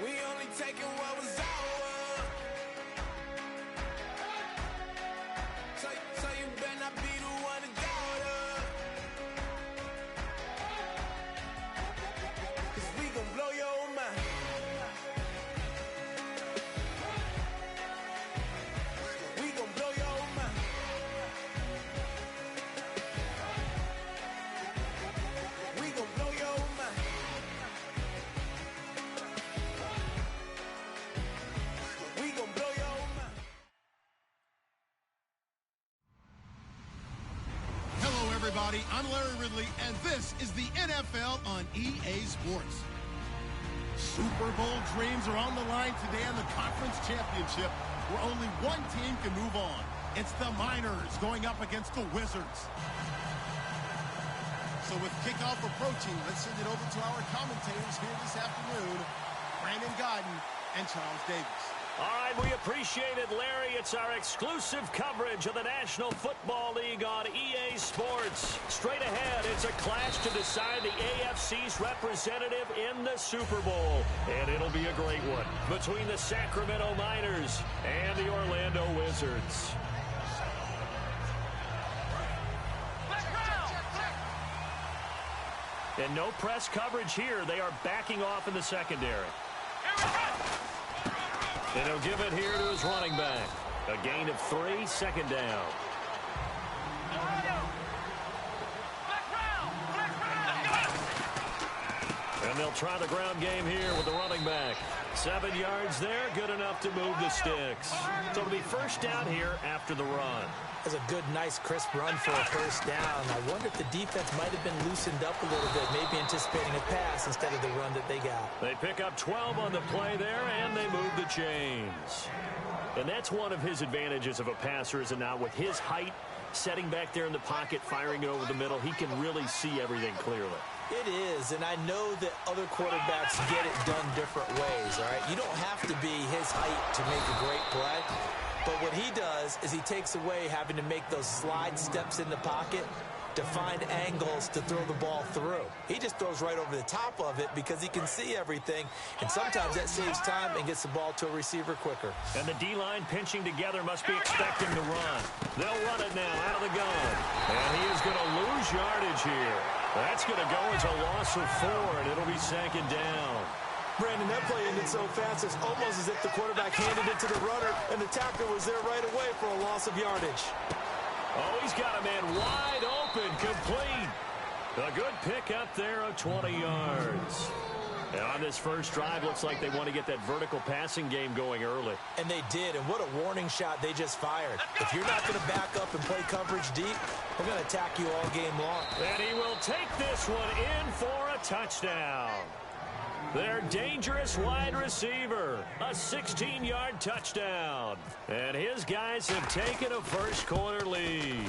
We only taking what was ours. So you better not be the one to doubt us. 'Cause we gon' blow your mind. We gon' blow your mind. We gon' blow your mind. We gon' blow your mind. Hello, everybody. I'm Larry Ridley, and this is the NFL on EA Sports. Super Bowl dreams are on the line today in the conference championship, where only one team can move on. It's the Miners going up against the Wizards. So with kickoff approaching, let's send it over to our commentators here this afternoon, Brandon Godden and Charles Davis. All right, we appreciate it, Larry. It's our exclusive coverage of the National Football League on EA Sports. Straight ahead, it's a clash to decide the AFC's representative in the Super Bowl. And it'll be a great one between the Sacramento Miners and the Orlando Wizards. And no press coverage here. They are backing off in the secondary. And he'll give it here to his running back. A gain of 3, second down. And they'll try the ground game here with the running back. 7 yards there, good enough to move the sticks. So it'll be first down here after the run. That's a good, nice, crisp run for a first down. I wonder if the defense might have been loosened up a little bit, maybe anticipating a pass instead of the run that they got. They pick up 12 on the play there, and they move the chains. And that's one of his advantages of a passer, is it not? With his height, setting back there in the pocket, firing it over the middle, he can really see everything clearly. It is, and I know that other quarterbacks get it done different ways, all right? You don't have to be his height to make a great play. But what he does is he takes away having to make those slide steps in the pocket to find angles to throw the ball through. He just throws right over the top of it because he can see everything, and sometimes that saves time and gets the ball to a receiver quicker. And the D-line pinching together must be expecting to run. They'll run it now out of the gun. And he is going to lose yardage here. That's going to go as a loss of 4, and it'll be second down. Brandon, that play ended so fast, it's almost as if the quarterback handed it to the runner, and the tackler was there right away for a loss of yardage. Oh, he's got a man wide open, complete. A good pick up there of 20 yards. And on this first drive, looks like they want to get that vertical passing game going early. And they did, and what a warning shot they just fired. If you're not going to back up and play coverage deep, we're going to attack you all game long. And he will take this one in for a touchdown. Their dangerous wide receiver, a 16-yard touchdown. And his guys have taken a first-quarter lead.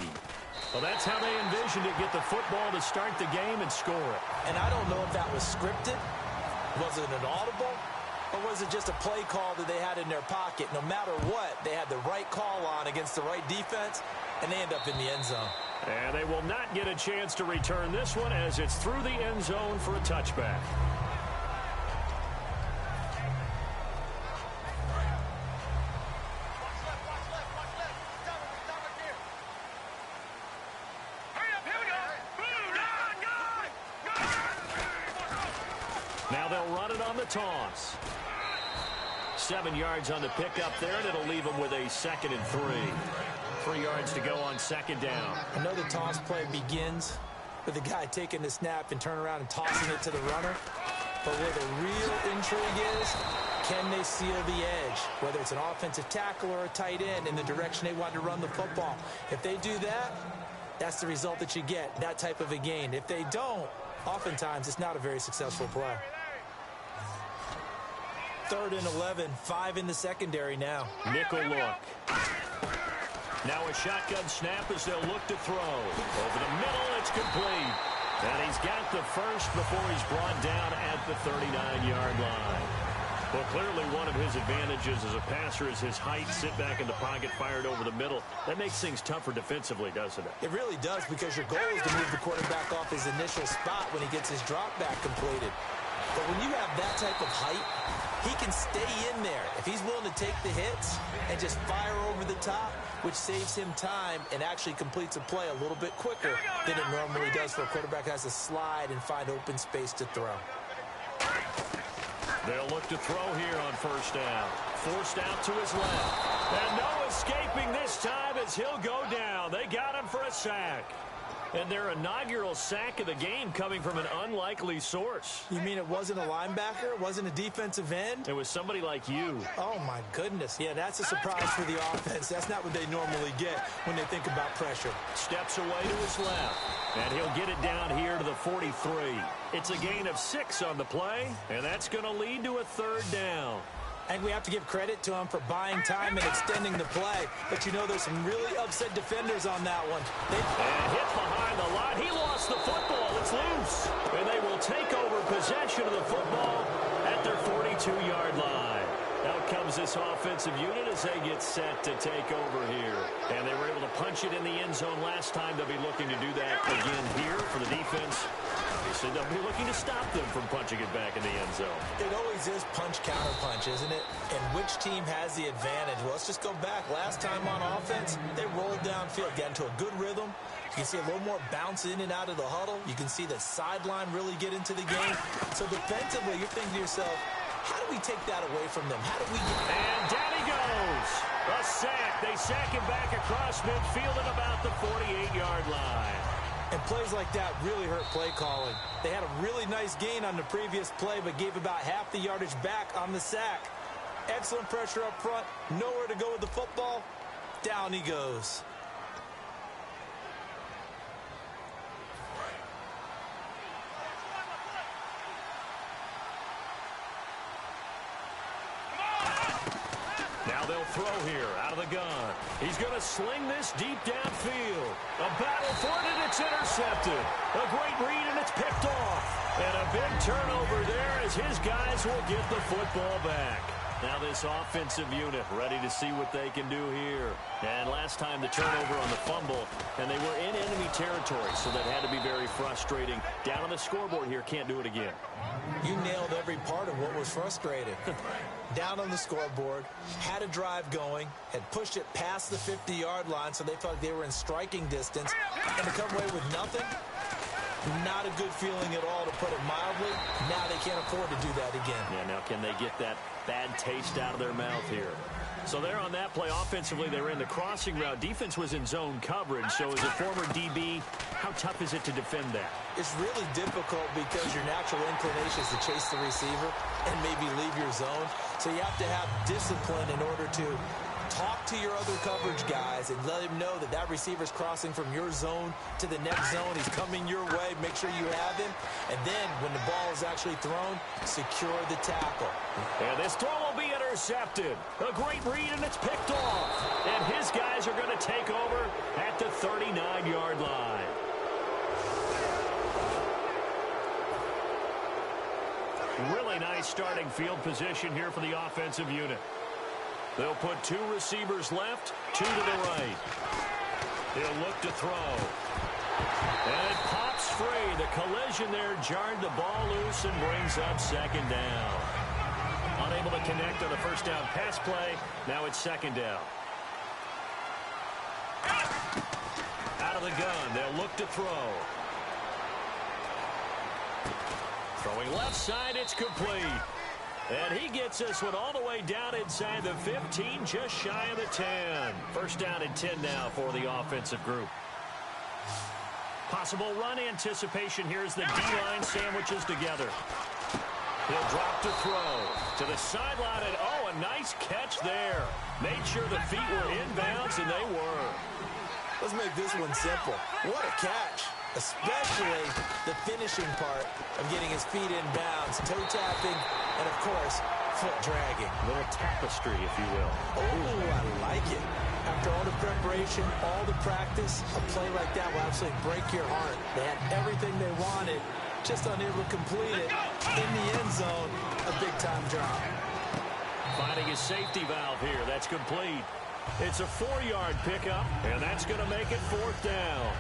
Well, that's how they envisioned it, get the football to start the game and score it. And I don't know if that was scripted. Was it an audible? Or was it just a play call that they had in their pocket? No matter what, they had the right call on against the right defense, and they end up in the end zone. And they will not get a chance to return this one as it's through the end zone for a touchback. Now they'll run it on the toss. 7 yards on the pickup there, and it'll leave them with a 2nd and 3. 3 yards to go on second down. I know the toss play begins with the guy taking the snap and turn around and tossing it to the runner. But where the real intrigue is, can they seal the edge? Whether it's an offensive tackle or a tight end in the direction they want to run the football. If they do that, that's the result that you get, that type of a gain. If they don't, oftentimes it's not a very successful play. 3rd and 11, 5 in the secondary now. Nickel look. Now a shotgun snap as they'll look to throw. Over the middle, it's complete. And he's got the first before he's brought down at the 39-yard line. Well, clearly one of his advantages as a passer is his height, sit back in the pocket, fired over the middle. That makes things tougher defensively, doesn't it? It really does, because your goal is to move the quarterback off his initial spot when he gets his drop back completed. But when you have that type of height, he can stay in there. If he's willing to take the hits and just fire over the top, which saves him time and actually completes a play a little bit quicker than it normally does for a quarterback who has to slide and find open space to throw. They'll look to throw here on first down. Forced out to his left. And no escaping this time as he'll go down. They got him for a sack. And their inaugural sack of the game coming from an unlikely source. You mean it wasn't a linebacker? It wasn't a defensive end? It was somebody like you. Oh, my goodness. Yeah, that's a surprise for the offense. That's not what they normally get when they think about pressure. Steps away to his left. And he'll get it down here to the 43. It's a gain of 6 on the play, and that's going to lead to a third down. And we have to give credit to him for buying time and extending the play. But you know there's some really upset defenders on that one. And hit behind the line. He lost the football. It's loose. And they will take over possession of the football at their 42-yard line. Out comes this offensive unit as they get set to take over here. And they were able to punch it in the end zone last time. They'll be looking to do that again here for the defense. They said they'll be looking to stop them from punching it back in the end zone. It always is punch-counter-punch, isn't it? And which team has the advantage? Well, let's just go back. Last time on offense, they rolled downfield, got into a good rhythm. You can see a little more bounce in and out of the huddle. You can see the sideline really get into the game. So defensively, you're thinking to yourself, how do we take that away from them? How do we get... And down he goes. A sack. They sack him back across midfield at about the 48-yard line. And plays like that really hurt play calling. They had a really nice gain on the previous play, but gave about half the yardage back on the sack. Excellent pressure up front. Nowhere to go with the football. Down he goes. Now they'll throw here out of the gun. He's going to sling this deep downfield. A battle for it, and it's intercepted. A great read, and it's picked off. And a big turnover there as his guys will get the football back. Now this offensive unit ready to see what they can do here. And last time the turnover on the fumble, and they were in enemy territory, so that had to be very frustrating. Down on the scoreboard here, can't do it again. You nailed every part of what was frustrating. Down on the scoreboard, had a drive going, had pushed it past the 50-yard line, so they felt like they were in striking distance, and to come away with nothing, not a good feeling at all, to put it mildly. Now they can't afford to do that again. Yeah, now can they get that bad taste out of their mouth here? So they're on that play. Offensively, they were in the crossing route. Defense was in zone coverage. So as a former DB, how tough is it to defend that? It's really difficult because your natural inclination is to chase the receiver and maybe leave your zone. So you have to have discipline in order to talk to your other coverage guys and let him know that that receiver's crossing from your zone to the next zone. He's coming your way. Make sure you have him. And then when the ball is actually thrown, secure the tackle. And this throw will be intercepted. A great read, and it's picked off. And his guys are going to take over at the 39-yard line. Really nice starting field position here for the offensive unit. They'll put 2 receivers left, 2 to the right. He'll look to throw. And it pops free. The collision there jarred the ball loose and brings up second down. Unable to connect on the first down pass play. Now it's second down. Out of the gun. They'll look to throw. Throwing left side, it's complete. And he gets this one all the way down inside the 15, just shy of the 10. First down and 10 now for the offensive group. Possible run anticipation here as the D-line sandwiches together. He'll drop to throw to the sideline, and oh, a nice catch there. Made sure the feet were inbounds, and they were. Let's make this one simple. What a catch. Especially the finishing part of getting his feet in bounds, toe tapping, and of course, foot dragging. A little tapestry, if you will. Oh, I like it. After all the preparation, all the practice, a play like that will absolutely break your heart. They had everything they wanted, just unable to complete it. In the end zone, a big-time drop. Finding his safety valve here. That's complete. It's a 4-yard pickup, and that's going to make it 4th down.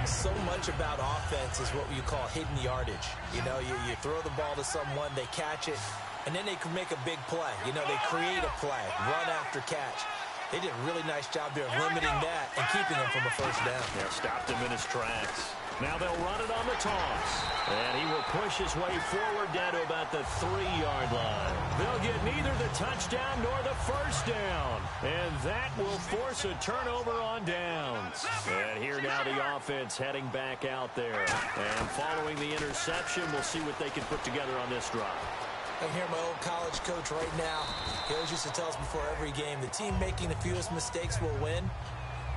So much about offense is what you call hidden yardage. You know, you throw the ball to someone, they catch it, and then they can make a big play. You know, they create a play, run after catch. They did a really nice job there of limiting that and keeping him from a first down. Yeah, stopped him in his tracks. Now they'll run it on the toss. And he will push his way forward down to about the 3-yard line. They'll get neither the touchdown nor the first down. And that will force a turnover on downs. And here now the offense heading back out there. And following the interception, we'll see what they can put together on this drive. I hear my old college coach right now. He always used to tell us before every game, the team making the fewest mistakes will win.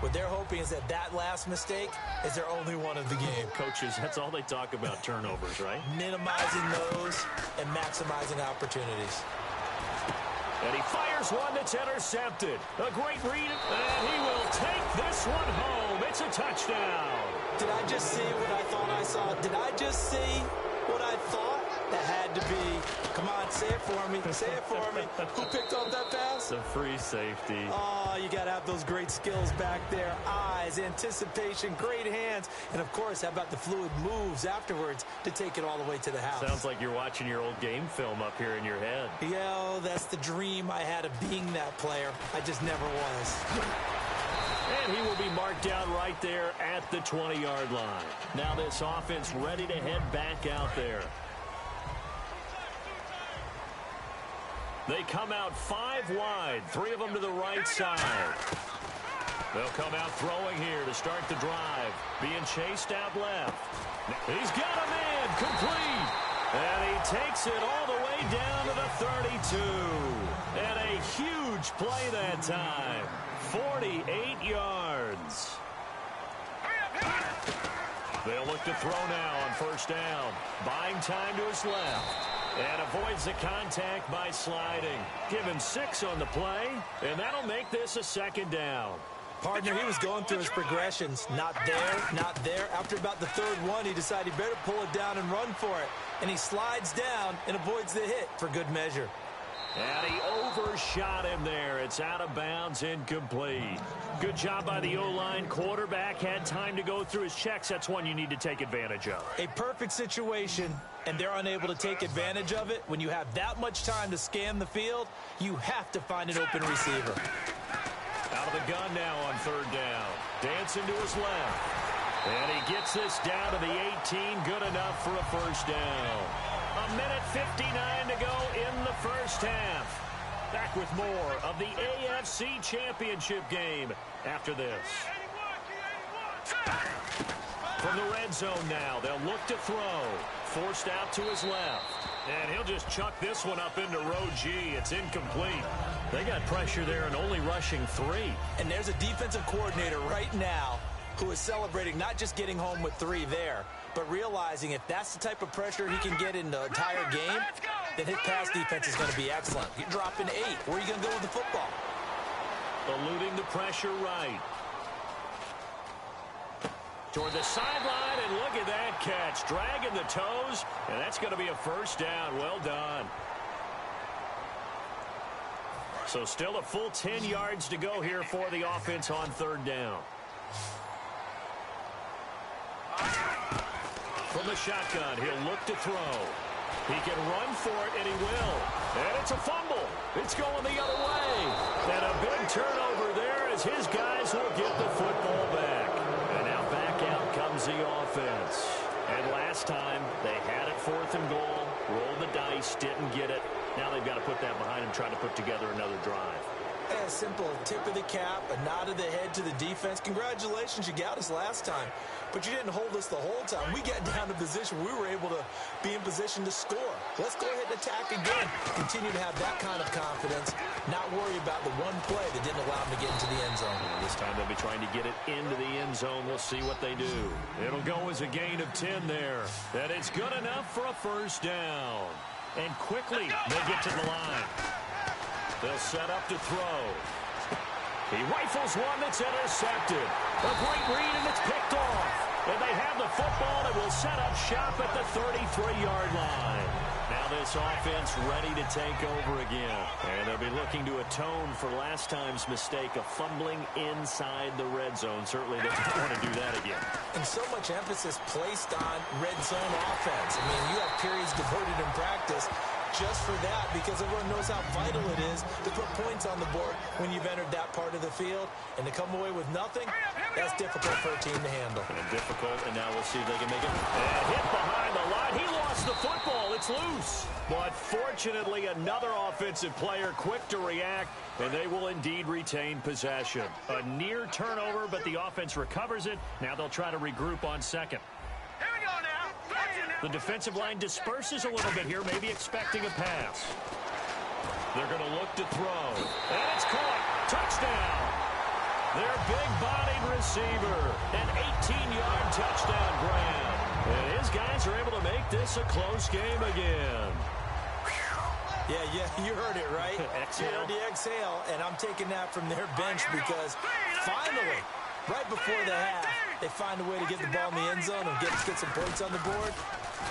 What they're hoping is that last mistake is their only one of the game. Coaches, that's all they talk about, turnovers, right? Minimizing those and maximizing opportunities. And he fires one that's intercepted. A great read, and he will take this one home. It's a touchdown. Did I just see what I thought I saw? Did I just see what I thought? That had to be. Come on, say it for me. Say it for me. Who picked up that pass? The free safety. Oh, you got to have those great skills back there. Eyes, anticipation, great hands. And, of course, how about the fluid moves afterwards to take it all the way to the house? Sounds like you're watching your old game film up here in your head. Yeah, that's the dream I had of being that player. I just never was. And he will be marked down right there at the 20-yard line. Now this offense ready to head back out there. They come out 5 wide, 3 of them to the right side. They'll come out throwing here to start the drive. Being chased out left. He's got a man complete. And he takes it all the way down to the 32. And a huge play that time. 48 yards. They'll look to throw now on first down. Buying time to his left. And avoids the contact by sliding. Given 6 on the play, and that'll make this a 2nd down. Partner, he was going through his progressions. Not there, not there. After about the 3rd one, he decided he better pull it down and run for it. And he slides down and avoids the hit for good measure. And he overshot him there. It's out of bounds, incomplete. Good job by the O-line. Quarterback had time to go through his checks. That's one you need to take advantage of. A perfect situation, and they're unable to take advantage of it. When you have that much time to scan the field, you have to find an open receiver. Out of the gun now on 3rd down. Dancing to his left. And he gets this down to the 18. Good enough for a first down. A minute 59 to go in the first half. Back with more of the AFC Championship game after this. From the red zone now, they'll look to throw. Forced out to his left. And he'll just chuck this one up into row G. It's incomplete. They got pressure there and only rushing 3. And there's a defensive coordinator right now who is celebrating not just getting home with 3 there, but realizing if that's the type of pressure he can get in the entire game, then his pass defense is going to be excellent. You're dropping 8. Where are you going to go with the football? Eluding the pressure right. Toward the sideline, and look at that catch. Dragging the toes, and that's going to be a first down. Well done. So still a full 10 yards to go here for the offense on 3rd down. From the shotgun, he'll look to throw. He can run for it, and he will. And it's a fumble. It's going the other way. And a big turnover there as his guys will get the football back. And now back out comes the offense. And last time, they had it 4th and goal, rolled the dice, didn't get it. Now they've got to put that behind them, try to put together another drive. A simple tip of the cap, a nod of the head to the defense. Congratulations, you got us last time. But you didn't hold us the whole time. We got down to position. We were able to be in position to score. Let's go ahead and attack again. Continue to have that kind of confidence. Not worry about the one play that didn't allow them to get into the end zone. And this time they'll be trying to get it into the end zone. We'll see what they do. It'll go as a gain of 10 there. And it's good enough for a first down. And quickly they get to the line. They'll set up to throw. He rifles one that's intercepted. A great read, and it's picked off. And they have the football and will set up shop at the 33-yard line. Now Now this offense ready to take over again. And they'll be looking to atone for last time's mistake of fumbling inside the red zone. Certainly they don't want to do that again. And so much emphasis placed on red zone offense. I mean, you have periods devoted in practice just for that, because everyone knows how vital it is to put points on the board when you've entered that part of the field. And to come away with nothing, that's difficult for a team to handle. And difficult, and now we'll see if they can make it. And hit behind the line. He lost the football. It's loose. But fortunately, another offensive player quick to react, and they will indeed retain possession. A near turnover, but the offense recovers it. Now they'll try to regroup on second. Here we go now. The defensive line disperses a little bit here, maybe expecting a pass. They're going to look to throw. And it's caught. Touchdown. Their big-bodied receiver. An 18-yard touchdown grab. And his guys are able to make this a close game again. Yeah, you heard it, right? Exhale. You heard the exhale, and I'm taking that from their bench because finally, right before the half, they find a way to get the ball in the end zone and get some points on the board.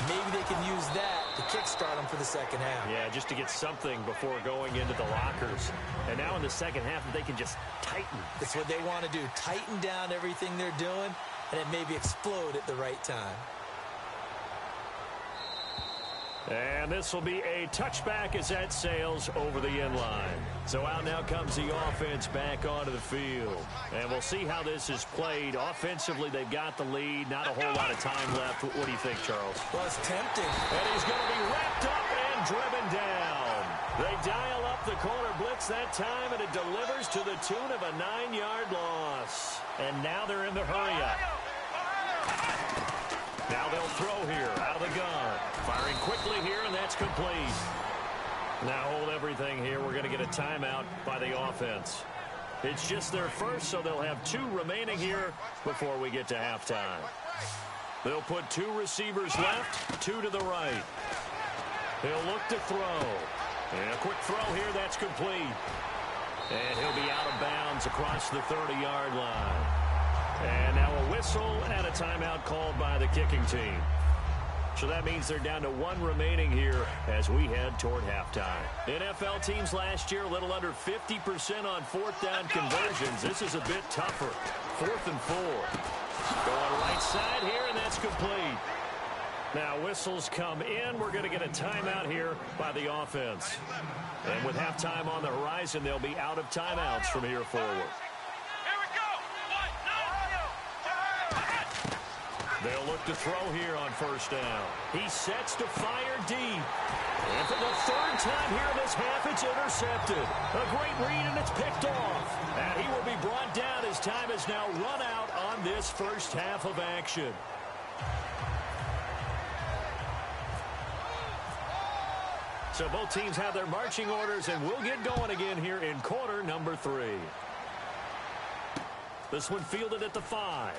Maybe they can use that to kickstart them for the second half. Yeah, just to get something before going into the lockers. And now in the second half, they can just tighten. That's what they want to do, tighten down everything they're doing, and then maybe explode at the right time. And this will be a touchback as that sails over the end line. So out now comes the offense back onto the field. And we'll see how this is played. Offensively, they've got the lead. Not a whole lot of time left. What do you think, Charles? Well, it's tempting. And he's going to be wrapped up and driven down. They dial up the corner blitz that time, and it delivers to the tune of a 9-yard loss. And now they're in the hurry-up. Now they'll throw here out of the gun. Firing quickly here, and that's complete. Now hold everything here. We're going to get a timeout by the offense. It's just their first, so they'll have 2 remaining here before we get to halftime. They'll put 2 receivers left, 2 to the right. He'll look to throw. And a quick throw here, that's complete. And he'll be out of bounds across the 30-yard line. And now a whistle and a timeout called by the kicking team. So that means they're down to 1 remaining here as we head toward halftime. NFL teams last year a little under 50% on 4th down conversions. This is a bit tougher. 4th and 4. Going right side here, and that's complete. Now whistles come in. We're going to get a timeout here by the offense. And with halftime on the horizon, they'll be out of timeouts from here forward. They'll look to throw here on 1st down. He sets to fire deep. And for the 3rd time here in this half, it's intercepted. A great read, and it's picked off. And he will be brought down as time has now run out on this first half of action. So both teams have their marching orders, and we'll get going again here in quarter number 3. This one fielded at the 5.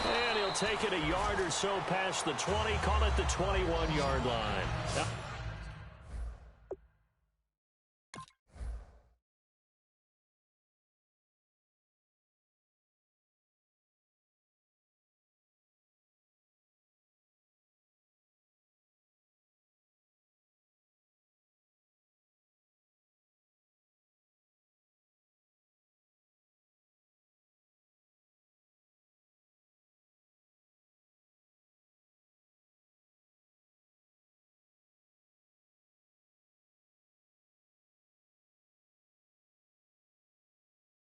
And he'll take it a yard or so past the 20, call it the 21-yard line. Now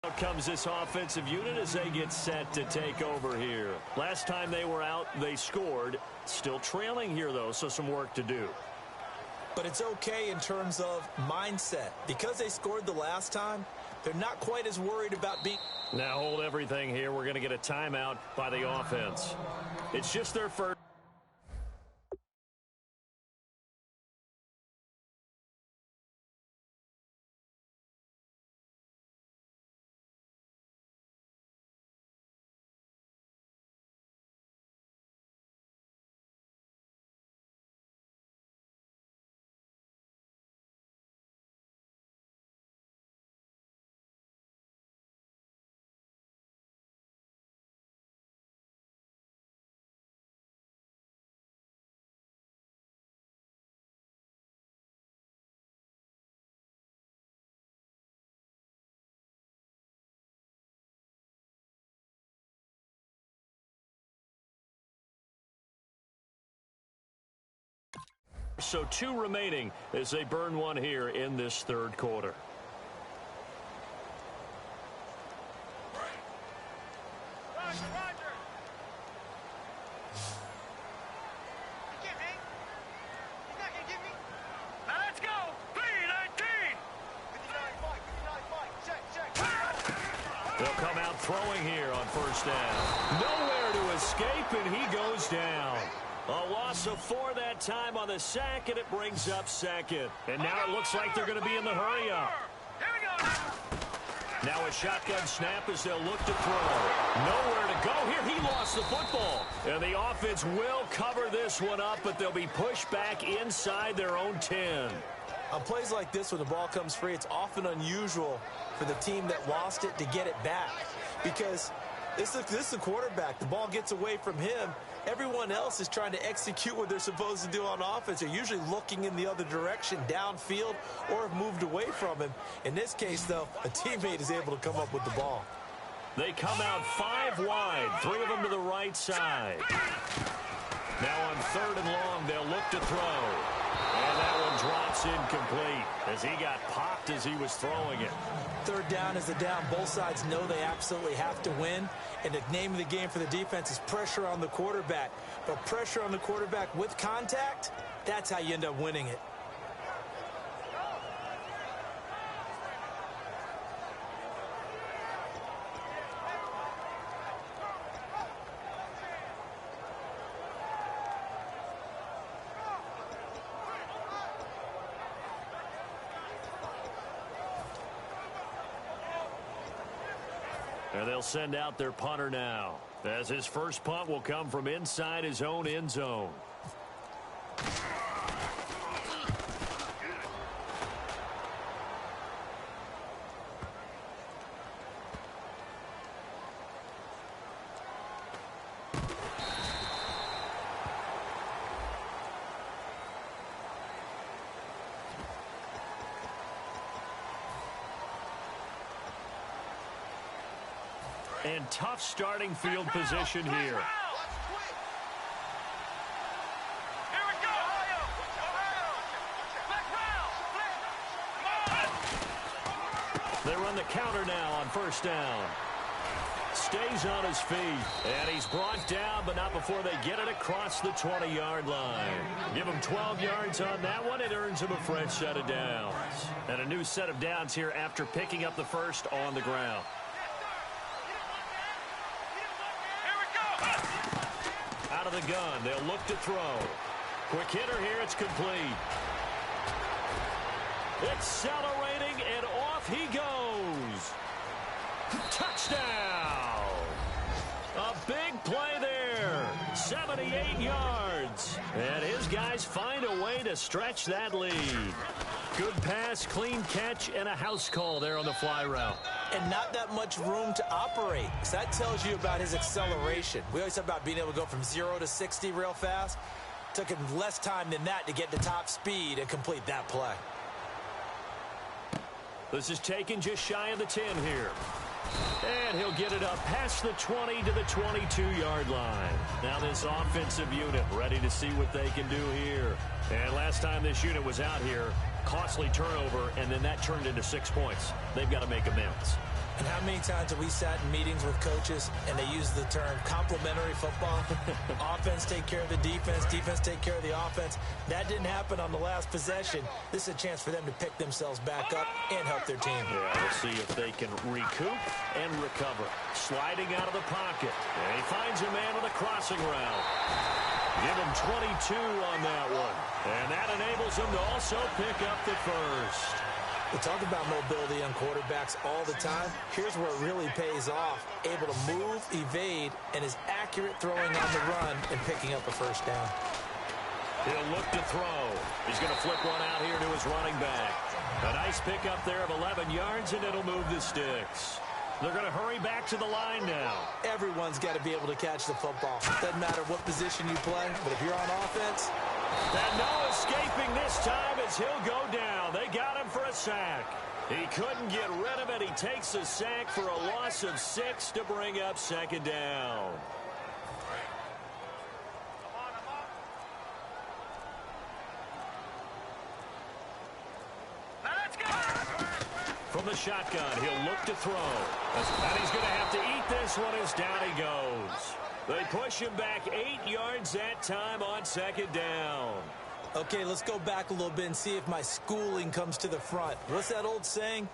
out comes this offensive unit as they get set to take over here. Last time they were out, they scored. Still trailing here, though, so some work to do. But it's okay in terms of mindset. Because they scored the last time, they're not quite as worried about being... Now hold everything here. We're going to get a timeout by the offense. It's just their first... So 2 remaining as they burn one here in this third quarter. They'll come out throwing here on first down. Nowhere to escape, and he goes down. A loss of 4 that time on the sack, and it brings up second. And now it looks like they're going to be in the hurry-up. Now a shotgun snap as they'll look to throw. Nowhere to go here. He lost the football. And the offense will cover this one up, but they'll be pushed back inside their own 10. On plays like this, when the ball comes free, it's often unusual for the team that lost it to get it back. Because this is the quarterback. The ball gets away from him. Everyone else is trying to execute what they're supposed to do on offense. They're usually looking in the other direction, downfield, or have moved away from him. In this case, though, a teammate is able to come up with the ball. They come out 5 wide, 3 of them to the right side. Now on 3rd and long, they'll look to throw. And that one drops incomplete as he got popped as he was throwing it. 3rd down is the down. Both sides know they absolutely have to win. And the name of the game for the defense is pressure on the quarterback. But pressure on the quarterback with contact, that's how you end up winning it. And they'll send out their punter now, as his first punt will come from inside his own end zone. And tough starting field position here. They run the counter now on first down. Stays on his feet, and he's brought down, but not before they get it across the 20-yard line. Give him 12 yards on that one. It earns him a fresh set of downs. And a new set of downs here after picking up the first on the ground. Out of the gun, they'll look to throw. Quick hitter here, it's complete. Accelerating, and off he goes. Touchdown! A big play there. 78 yards. And his guys find a way to stretch that lead. Good pass, clean catch, and a house call there on the fly route. And not that much room to operate. So that tells you about his acceleration. We always talk about being able to go from 0 to 60 real fast. Took him less time than that to get to top speed and complete that play. This is taken just shy of the 10 here. And he'll get it up past the 20 to the 22-yard line. Now this offensive unit ready to see what they can do here. And last time this unit was out here, costly turnover, and then that turned into 6 points. They've got to make amends. And how many times have we sat in meetings with coaches and they use the term complementary football? Offense take care of the defense, defense take care of the offense. That didn't happen on the last possession. This is a chance for them to pick themselves back up and help their team. Yeah, we'll see if they can recoup and recover. Sliding out of the pocket. And he finds a man with a crossing route. Give him 22 on that one. And that enables him to also pick up the first. We talk about mobility on quarterbacks all the time. Here's where it really pays off. Able to move, evade, and is accurate throwing on the run and picking up a first down. He'll look to throw. He's going to flip one out here to his running back. A nice pickup there of 11 yards, and it'll move the sticks. They're going to hurry back to the line now. Everyone's got to be able to catch the football. Doesn't matter what position you play, but if you're on offense... And no escaping this time as he'll go down. They got him for a sack. He couldn't get rid of it. He takes a sack for a loss of 6 to bring up second down. the shotgun. He'll look to throw. And he's going to have to eat this one as down he goes. They push him back 8 yards that time on second down. Okay, let's go back a little bit and see if my schooling comes to the front. What's that old saying?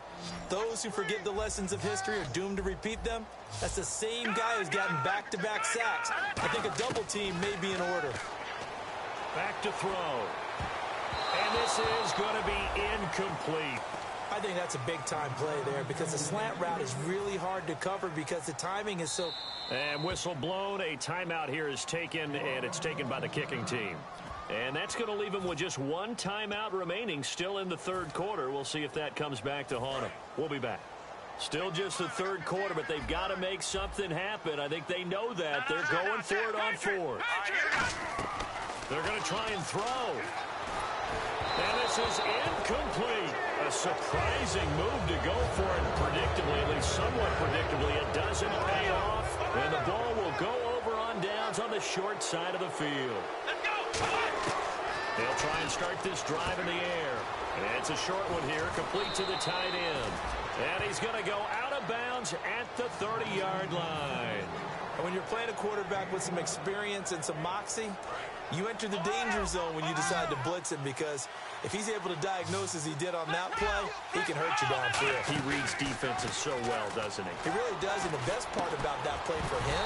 Those who forget the lessons of history are doomed to repeat them. That's the same guy who's gotten back-to-back sacks. I think a double team may be in order. Back to throw. And this is going to be incomplete. I think that's a big-time play there because the slant route is really hard to cover because the timing is so... And whistle blown. A timeout here is taken, and it's taken by the kicking team. And that's going to leave him with just one timeout remaining still in the third quarter. We'll see if that comes back to haunt him. We'll be back. Still just the third quarter, but they've got to make something happen. I think they know that. They're going for it on fourth. They're going to try and throw. And this is incomplete. A surprising move to go for it predictably, at least somewhat predictably. It doesn't pay off, and the ball will go over on downs on the short side of the field. They'll try and start this drive in the air. And it's a short one here, complete to the tight end. And he's going to go out of bounds at the 30-yard line. And when you're playing a quarterback with some experience and some moxie, you enter the danger zone when you decide to blitz him because if he's able to diagnose as he did on that play, he can hurt you downfield. He reads defenses so well, doesn't he? He really does, and the best part about that play for him,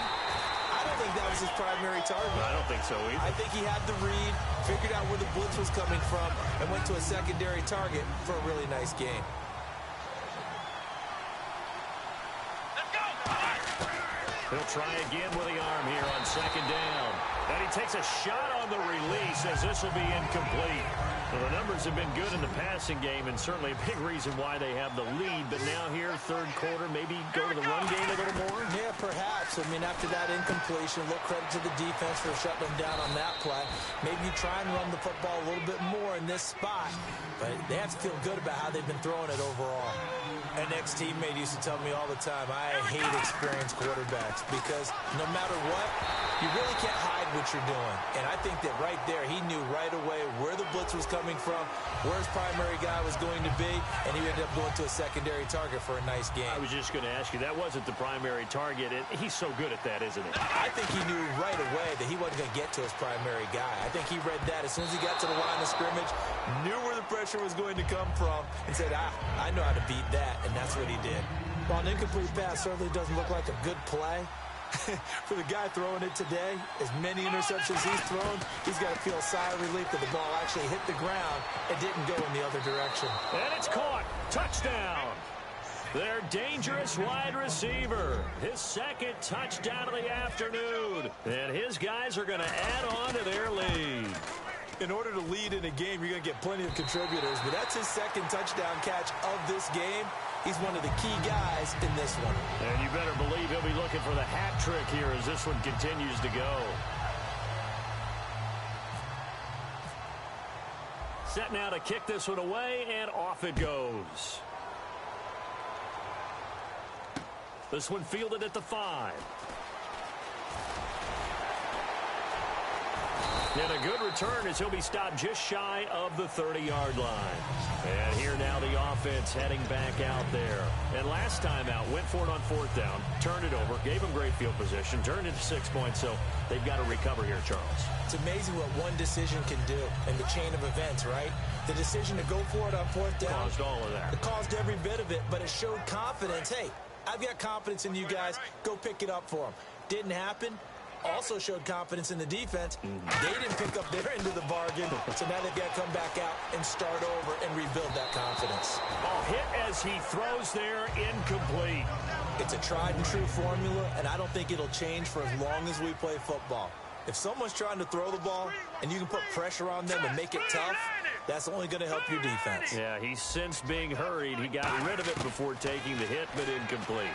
I don't think that was his primary target. I don't think so either. I think he had the read, figured out where the blitz was coming from, and went to a secondary target for a really nice game. He'll try again with the arm here on second down. And he takes a shot on the release as this will be incomplete. Well, the numbers have been good in the passing game and certainly a big reason why they have the lead. But now here, third quarter, maybe go to the run game a little more? Yeah, perhaps. I mean, after that incompletion, a little credit to the defense for shutting them down on that play. Maybe you try and run the football a little bit more in this spot. But they have to feel good about how they've been throwing it overall. An ex-teammate used to tell me all the time, I hate experienced quarterbacks because no matter what, you really can't hide what you're doing. And I think that right there, he knew right away where the blitz was coming from, where his primary guy was going to be, and he ended up going to a secondary target for a nice game. I was just going to ask you, that wasn't the primary target. He's so good at that, isn't he? I think he knew right away that he wasn't going to get to his primary guy. I think he read that as soon as he got to the line of scrimmage, knew where the pressure was going to come from, and said, I know how to beat that, and that's what he did. While an incomplete pass certainly doesn't look like a good play, for the guy throwing it today, as many interceptions he's thrown, he's got to feel a sigh of relief that the ball actually hit the ground and didn't go in the other direction. And it's caught. Touchdown. Their dangerous wide receiver. His second touchdown of the afternoon. And his guys are going to add on to their lead. In order to lead in a game, you're going to get plenty of contributors, but that's his second touchdown catch of this game. He's one of the key guys in this one. And you better believe he'll be looking for the hat trick here as this one continues to go. Set now to kick this one away, and off it goes. This one fielded at the 5. And a good return as he'll be stopped just shy of the 30-yard line. And here now the offense heading back out there. And last time out, went for it on fourth down, turned it over, gave him great field position, turned it to 6 points, so they've got to recover here, Charles. It's amazing what one decision can do in the chain of events, right? The decision to go for it on fourth down. Caused all of that. It caused every bit of it, but it showed confidence. Hey, I've got confidence in you guys. Go pick it up for them. Didn't happen. Also showed confidence in the defense. They didn't pick up their end of the bargain, so now they've got to come back out and start over and rebuild that confidence. Ball hit as he throws there, incomplete. It's a tried and true formula, and I don't think it'll change for as long as we play football. If someone's trying to throw the ball and you can put pressure on them and make it tough, that's only going to help your defense. Yeah, he sensed being hurried. He got rid of it before taking the hit, but incomplete.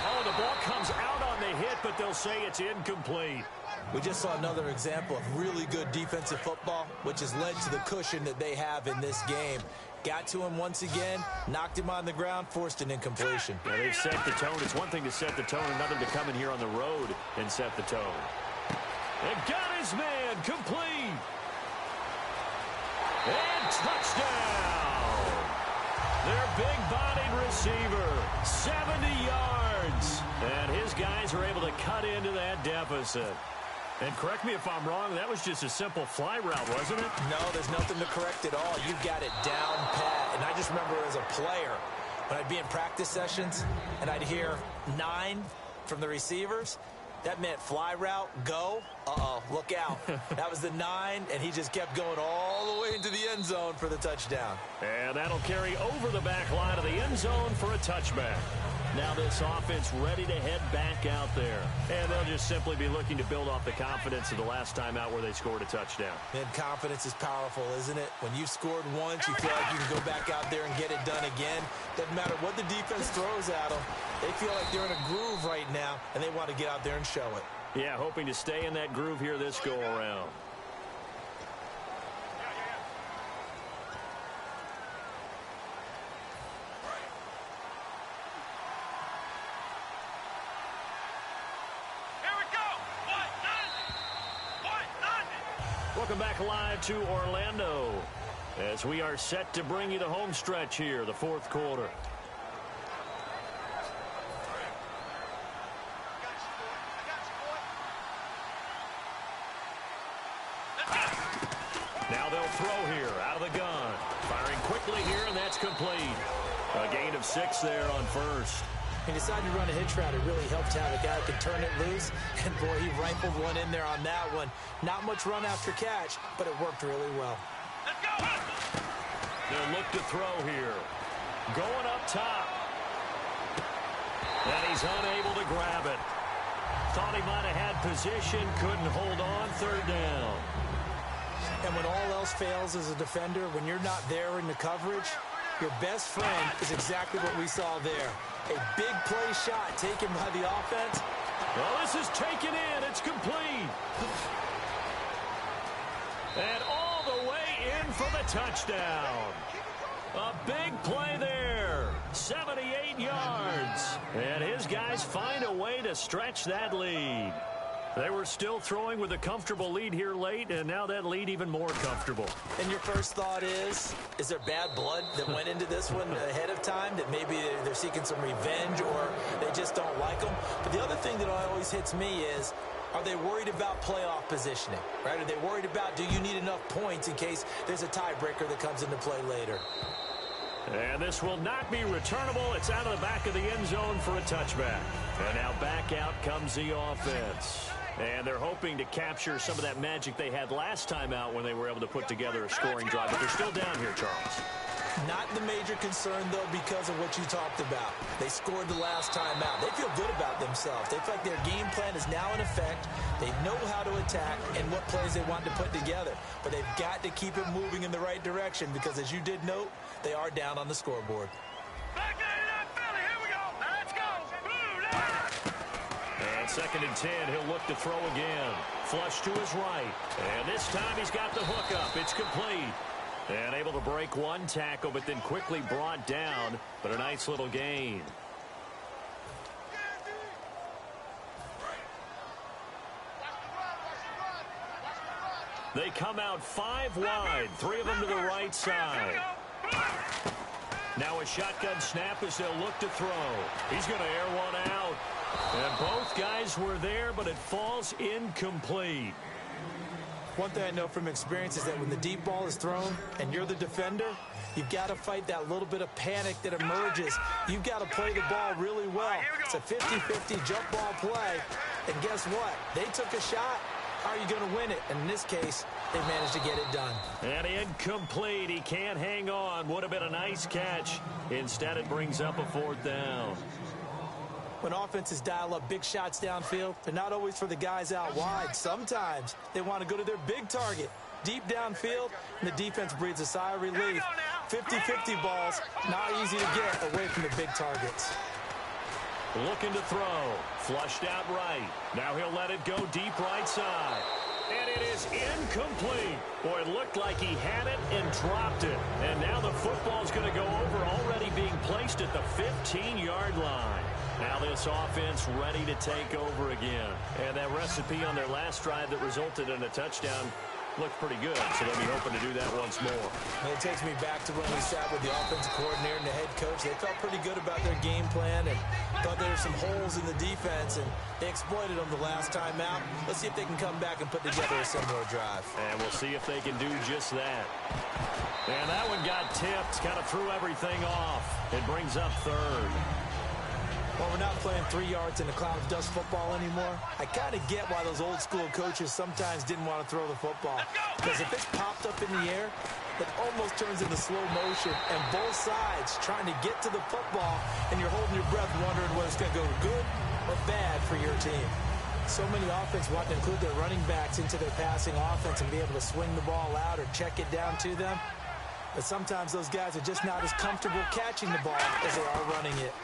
Oh, the ball comes out on the hit, but they'll say it's incomplete. We just saw another example of really good defensive football, which has led to the cushion that they have in this game. Got to him once again, knocked him on the ground, forced an incompletion. Yeah, they've set the tone. It's one thing to set the tone, another to come in here on the road and set the tone. And got his man, complete. And touchdown. Their big-bodied receiver, 70 yards. And his guys are able to cut into that deficit. And correct me if I'm wrong, that was just a simple fly route, wasn't it? No, there's nothing to correct at all. You've got it down pat. And I just remember as a player, when I'd be in practice sessions and I'd hear 9 from the receivers, that meant fly route, go. Uh-oh, look out. That was the 9, and he just kept going all the way into the end zone for the touchdown. And that'll carry over the back line of the end zone for a touchback. Now this offense ready to head back out there. And they'll just simply be looking to build off the confidence of the last time out where they scored a touchdown. And confidence is powerful, isn't it? When you've scored once, you feel like you can go back out there and get it done again. Doesn't matter what the defense throws at them. They feel like they're in a groove right now, and they want to get out there and show it. Yeah, hoping to stay in that groove here this go-around. Welcome back live to Orlando as we are set to bring you the home stretch here, the fourth quarter. Now they'll throw here out of the gun. Firing quickly here, and that's complete. A gain of 6 there on first. He decided to run a hitch route. It really helped to have a guy who can turn it loose. And, boy, he rifled one in there on that one. Not much run after catch, but it worked really well. Let's go! They'll look to throw here. Going up top. And he's unable to grab it. Thought he might have had position, couldn't hold on, third down. And when all else fails as a defender, when you're not there in the coverage, your best friend is exactly what we saw there. A big play shot taken by the offense. Well, this is taken in. It's complete. And all the way in for the touchdown. A big play there. 78 yards. And his guys find a way to stretch that lead. They were still throwing with a comfortable lead here late, and now that lead even more comfortable. And your first thought is there bad blood that went into this one ahead of time, that maybe they're seeking some revenge or they just don't like them? But the other thing that always hits me is, are they worried about playoff positioning, right? Are they worried about, do you need enough points in case there's a tiebreaker that comes into play later? And this will not be returnable. It's out of the back of the end zone for a touchback. And now back out comes the offense. And they're hoping to capture some of that magic they had last time out when they were able to put together a scoring drive. But they're still down here, Charles. Not the major concern, though, because of what you talked about. They scored the last time out. They feel good about themselves. They feel like their game plan is now in effect. They know how to attack and what plays they want to put together. But they've got to keep it moving in the right direction because, as you did note, they are down on the scoreboard. Back in Philly, here we go. Let's go. And 2nd and 10, he'll look to throw again. Flush to his right. And this time he's got the hook up. It's complete. And able to break one tackle, but then quickly brought down. But a nice little gain. They come out 5 wide. 3 of them to the right side. Now a shotgun snap as they'll look to throw. He's going to air one out. And both guys were there, but it falls incomplete. One thing I know from experience is that when the deep ball is thrown and you're the defender, you've got to fight that little bit of panic that emerges. You've got to play the ball really well. It's a 50-50 jump ball play. And guess what? They took a shot. How are you going to win it? And in this case, they managed to get it done. And incomplete. He can't hang on. Would have been a nice catch. Instead, it brings up a 4th down. When offenses dial up big shots downfield, they're not always for the guys out wide. Sometimes they want to go to their big target, deep downfield, and the defense breathes a sigh of relief. 50-50 balls, not easy to get away from the big targets. Looking to throw. Flushed out right. Now he'll let it go deep right side. And it is incomplete. Boy, it looked like he had it and dropped it. And now the football's going to go over, already being placed at the 15-yard line. Now this offense ready to take over again. And that recipe on their last drive that resulted in a touchdown looked pretty good, so they'll be hoping to do that once more. And it takes me back to when we sat with the offensive coordinator and the head coach. They felt pretty good about their game plan and thought there were some holes in the defense, and they exploited them the last time out. Let's see if they can come back and put together a similar drive. And we'll see if they can do just that. And that one got tipped, kind of threw everything off. It brings up third. Well, we're not playing 3 yards in a cloud of dust football anymore. I kind of get why those old school coaches sometimes didn't want to throw the football. Because if it's popped up in the air, it almost turns into slow motion, and both sides trying to get to the football, and you're holding your breath wondering whether it's going to go good or bad for your team. So many offenses want to include their running backs into their passing offense and be able to swing the ball out or check it down to them. But sometimes those guys are just not as comfortable catching the ball as they are running it.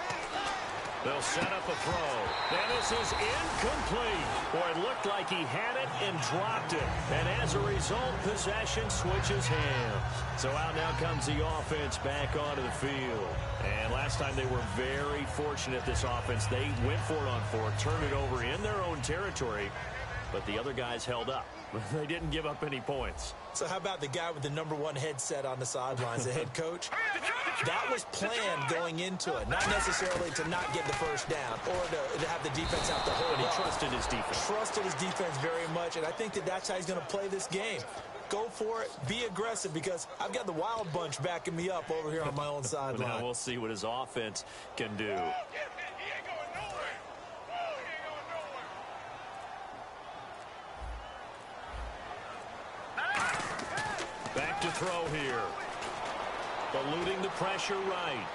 They'll set up a throw. And this is incomplete. Boy, it looked like he had it and dropped it. And as a result, possession switches hands. So out now comes the offense back onto the field. And last time they were very fortunate, this offense. They went for it on fourth, turned it over in their own territory. But the other guys held up. They didn't give up any points. So how about the guy with the #1 headset on the sidelines, the head coach? That was planned going into it, not necessarily to not get the first down or to have the defense have to hold. And he trusted his defense. Trusted his defense very much, and I think that's how he's going to play this game. Go for it. Be aggressive, because I've got the wild bunch backing me up over here on my own sideline. Now we'll see what his offense can do. Back to throw here. Eluding the pressure right.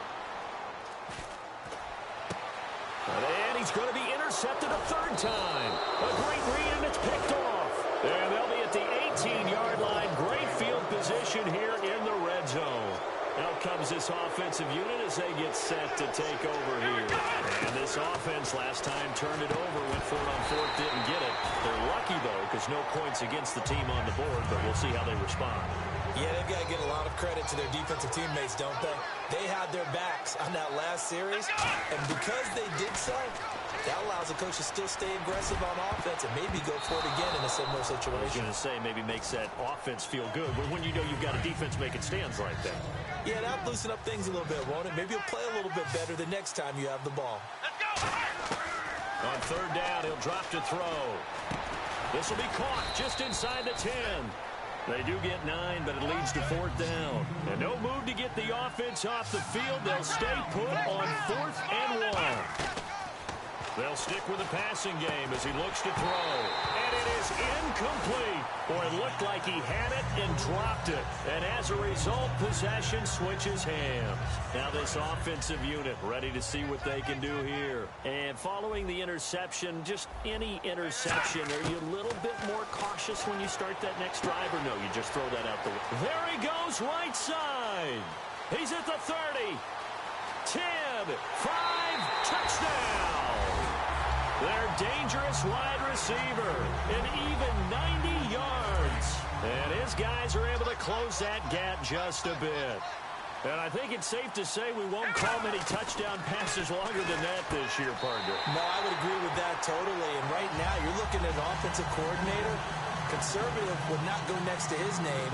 And he's going to be intercepted a third time. A great read, and it's picked off. And they'll be at the 18-yard line. Great field position here in the red zone. Out comes this offensive unit as they get set to take over here. And this offense last time turned it over, went for it on fourth, didn't get it. They're lucky, though, because no points against the team on the board, but we'll see how they respond. Yeah, they've got to give a lot of credit to their defensive teammates, don't they? They had their backs on that last series, and because they did so, that allows the coach to still stay aggressive on offense and maybe go for it again in a similar situation. I was going to say, maybe makes that offense feel good, but when you know you've got a defense making stands like that. Yeah, that'll loosen up things a little bit, won't it? Maybe you'll play a little bit better the next time you have the ball. On third down, he'll drop to throw. This will be caught just inside the 10. They do get 9, but it leads to fourth down. And no move to get the offense off the field. They'll stay put on 4th and 1. They'll stick with the passing game as he looks to throw. And it is incomplete. Or it looked like he had it and dropped it. And as a result, possession switches hands. Now this offensive unit ready to see what they can do here. And following the interception, just any interception, are you a little bit more cautious when you start that next drive, or no, you just throw that out the way? There he goes, right side. He's at the 30. 10, 5, touchdown. Their dangerous wide receiver, an even 90 yards. And his guys are able to close that gap just a bit. And I think it's safe to say we won't call many touchdown passes longer than that this year, partner. No, I would agree with that totally. And right now, you're looking at an offensive coordinator. Conservative would not go next to his name.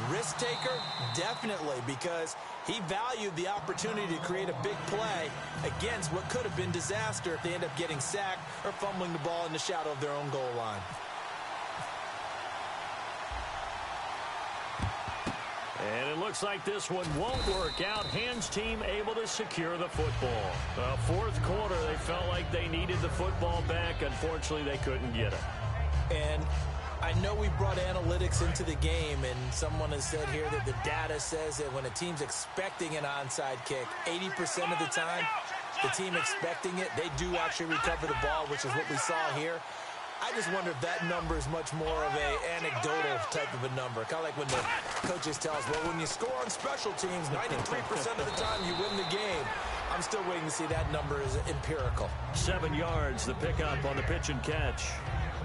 Risk taker, definitely, because he valued the opportunity to create a big play against what could have been disaster if they end up getting sacked or fumbling the ball in the shadow of their own goal line. And it looks like this one won't work out. Hands team able to secure the football. Fourth quarter, they felt like they needed the football back. Unfortunately, they couldn't get it. And I know we brought analytics into the game, and someone has said here that the data says that when a team's expecting an onside kick, 80% of the time, the team expecting it, they do actually recover the ball, which is what we saw here. I just wonder if that number is much more of a anecdotal type of a number. Kind of like when the coaches tell us, well, when you score on special teams, 93% of the time you win the game. I'm still waiting to see that number is empirical. 7 yards, the pickup on the pitch and catch.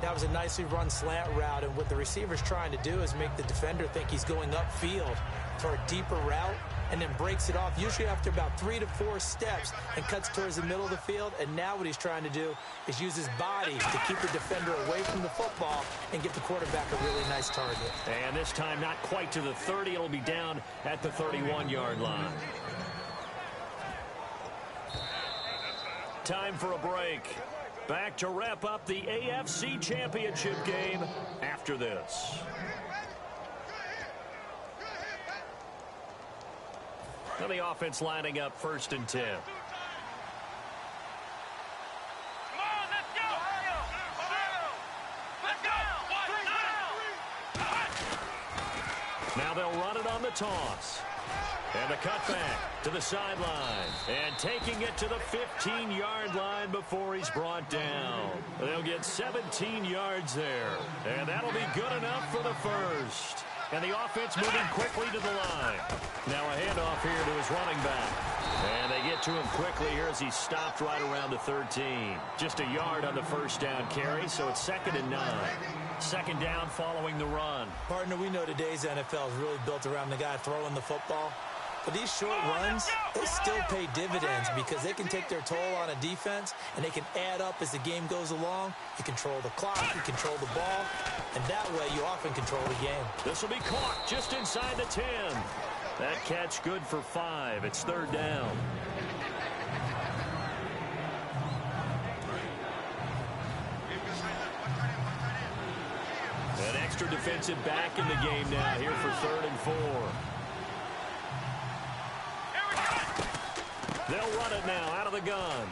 That was a nicely run slant route, and what the receiver's trying to do is make the defender think he's going upfield for a deeper route, and then breaks it off, usually after about 3 to 4 steps, and cuts towards the middle of the field. And now what he's trying to do is use his body to keep the defender away from the football and get the quarterback a really nice target. And this time not quite to the 30. It'll be down at the 31-yard line. Time for a break. Back to wrap up the AFC Championship game after this. Now the offense lining up 1st and 10. Now they'll run it on the toss. And the cutback to the sideline. And taking it to the 15-yard line before he's brought down. They'll get 17 yards there. And that'll be good enough for the first. And the offense moving quickly to the line. Now a handoff here to his running back. And they get to him quickly here as he's stopped right around the 13. Just a yard on the first down carry, so it's 2nd and 9. 2nd down following the run. Partner, we know today's NFL is really built around the guy throwing the football. But these short runs, they still pay dividends because they can take their toll on a defense, and they can add up as the game goes along. You control the clock, you control the ball, and that way you often control the game. This will be caught just inside the 10. That catch good for 5. It's 3rd down. An extra defensive back in the game now here for 3rd and 4. They'll run it now out of the gun.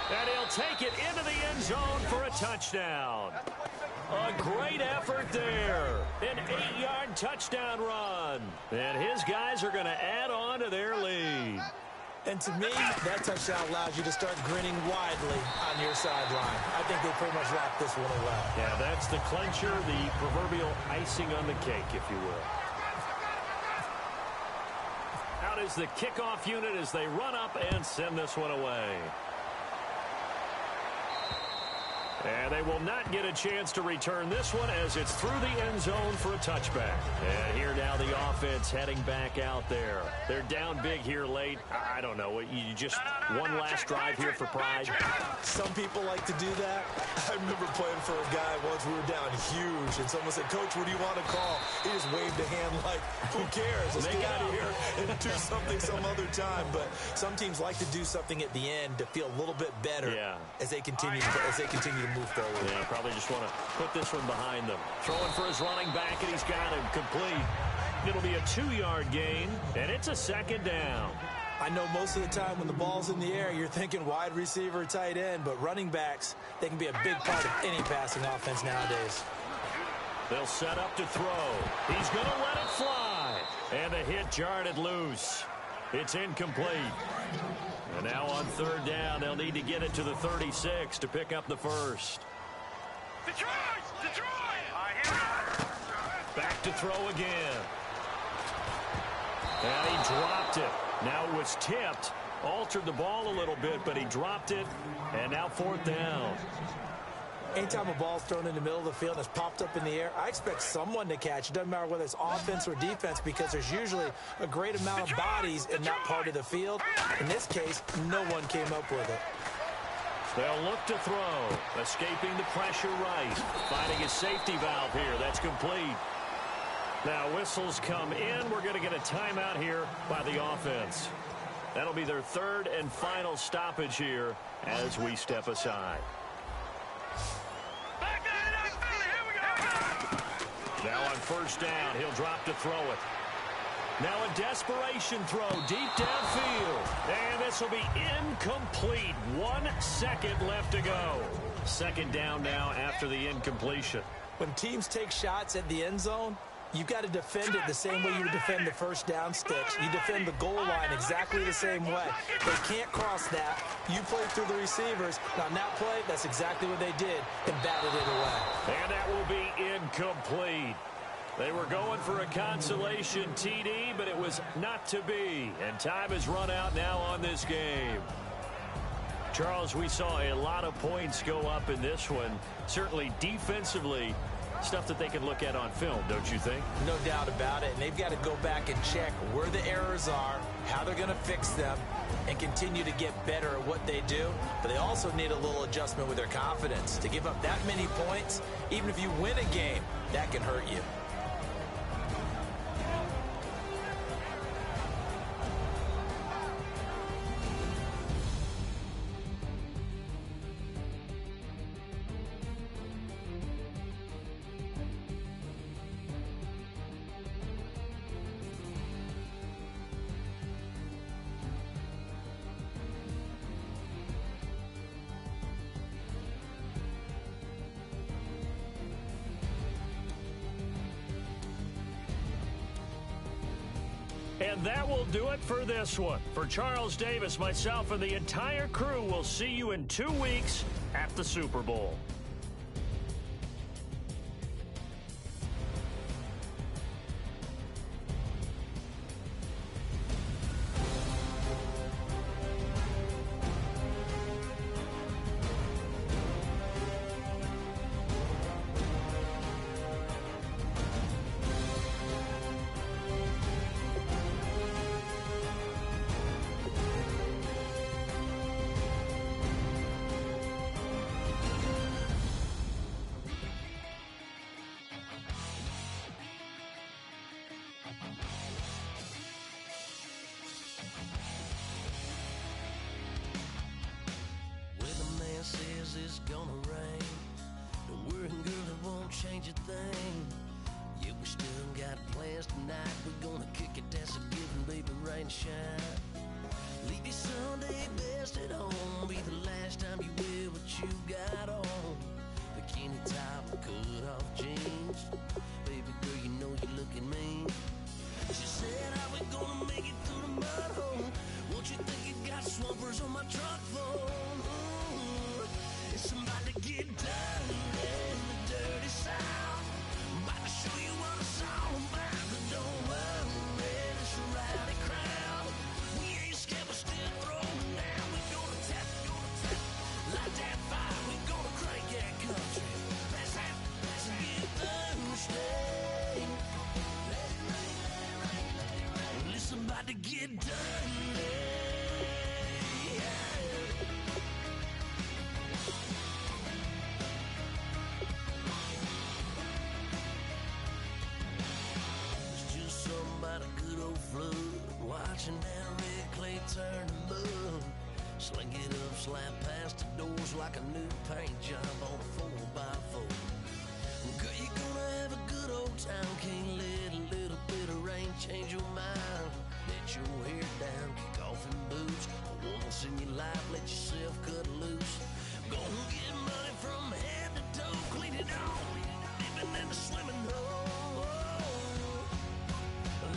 And he'll take it into the end zone for a touchdown. A great effort there. An 8-yard touchdown run. And his guys are going to add on to their lead. And to me, that touchdown allows you to start grinning widely on your sideline. I think they pretty much locked this one away. Yeah, that's the clincher, the proverbial icing on the cake, if you will. Out is the kickoff unit as they run up and send this one away. And they will not get a chance to return this one as it's through the end zone for a touchback. And here now the offense heading back out there. They're down big here late. I don't know. You just one last drive here for pride. Some people like to do that. I remember playing for a guy once. We were down huge, and someone said, "Coach, what do you want to call?" He just waved a hand like, "Who cares? Let's get out of here and do something some other time." But some teams like to do something at the end to feel a little bit better as they continue to move forward. Yeah, probably just want to put this one behind them. Throwing for his running back, and he's got him complete. It'll be a 2-yard gain, and it's a 2nd down. I know most of the time when the ball's in the air, you're thinking wide receiver, tight end, but running backs, they can be a big part of any passing offense nowadays. They'll set up to throw. He's going to let it fly. And the hit jarred it loose. It's incomplete. And now on 3rd down, they'll need to get it to the 36 to pick up the first. Detroit! Back to throw again. And he dropped it. Now it was tipped. Altered the ball a little bit, but he dropped it. And now 4th down. Anytime a ball's thrown in the middle of the field and it's popped up in the air, I expect someone to catch. It doesn't matter whether it's offense or defense because there's usually a great amount of bodies in that part of the field. In this case, no one came up with it. They'll look to throw. Escaping the pressure right. Finding his safety valve here. That's complete. Now whistles come in. We're going to get a timeout here by the offense. That'll be their 3rd and final stoppage here as we step aside. Now on 1st down, he'll drop to throw it. Now a desperation throw deep downfield. And this will be incomplete. 1 second left to go. 2nd down now after the incompletion. When teams take shots at the end zone, you've got to defend it the same way you would defend the first down sticks. You defend the goal line exactly the same way. They can't cross that. You play through the receivers. Now, on that play, that's exactly what they did and batted it away. And that will be incomplete. They were going for a consolation TD, but it was not to be. And time has run out now on this game. Charles, we saw a lot of points go up in this one. Certainly defensively, stuff that they can look at on film, don't you think? No doubt about it. And they've got to go back and check where the errors are, how they're going to fix them, and continue to get better at what they do. But they also need a little adjustment with their confidence. To give up that many points, even if you win a game, that can hurt you. And that will do it for this one. For Charles Davis, myself, and the entire crew, we'll see you in 2 weeks at the Super Bowl. Says it's gonna rain. Don't worry, girl, it won't change a thing. Yeah, we still got plans tonight. We're gonna kick it, that's a given, baby, rain and shine. Leave your Sunday best at home. Be the last time you wear what you got on. Bikini top, cut off jeans. Baby girl, you know you're looking mean. She said, how we gonna make it through the mud hole? Won't you think you got swampers on my truck phone? It's about to get done in the dirty South. I'm about to show you what it's all about. But don't worry, it's a rowdy crowd. We ain't scared, we're still throwing down. We gonna tap, light that fire. We gonna crank that country. Let's get Thursday. Well, it's about to get done. Watching that red clay turn to mud. Sling it up, slap past the doors like a new paint job on a 4x4. Girl, you're gonna have a good old time. Can't let a little bit of rain change your mind. Let your hair down, kick off in boots. Once in your life, let yourself cut loose. Gonna get money from head to toe, clean it off, living in the swimming hole.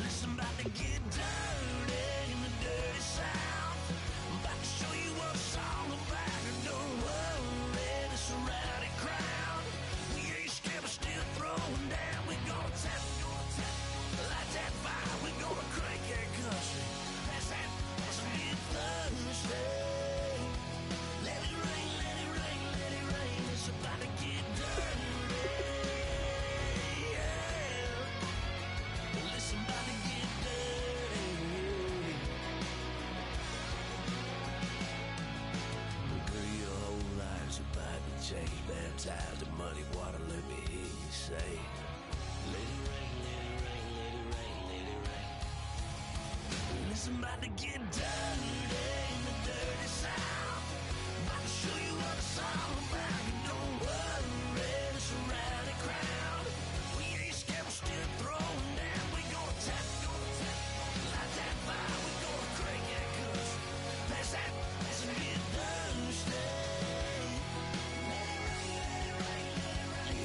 Listen, about to get dirty in the dirty South. I'm about to show you what it's all about. Don't worry, it's a rowdy crowd. We ain't scared, we're still throwing down. We gonna tap, light that fire. We gonna crank that country. That's a good Thursday. Let it rain, let it rain, let it rain. It's about to get dirty. Listen, about to get dirty. Girl, your whole life's about to change. Baptized in muddy water, let me hear you say, let it rain, let it rain, let it rain, let it rain. Listen, about to get dirty in the dirty South. About to show you what it's all about. Don't worry, it's a rowdy crowd. We ain't scared, we're still throwing down. We gonna tap, light that fire. We gonna crank that country. That's a good Thursday.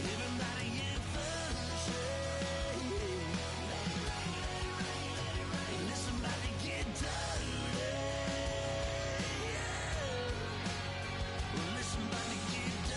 Everybody get Thursday. Listen, about to get dirty. Listen, about to get dirty.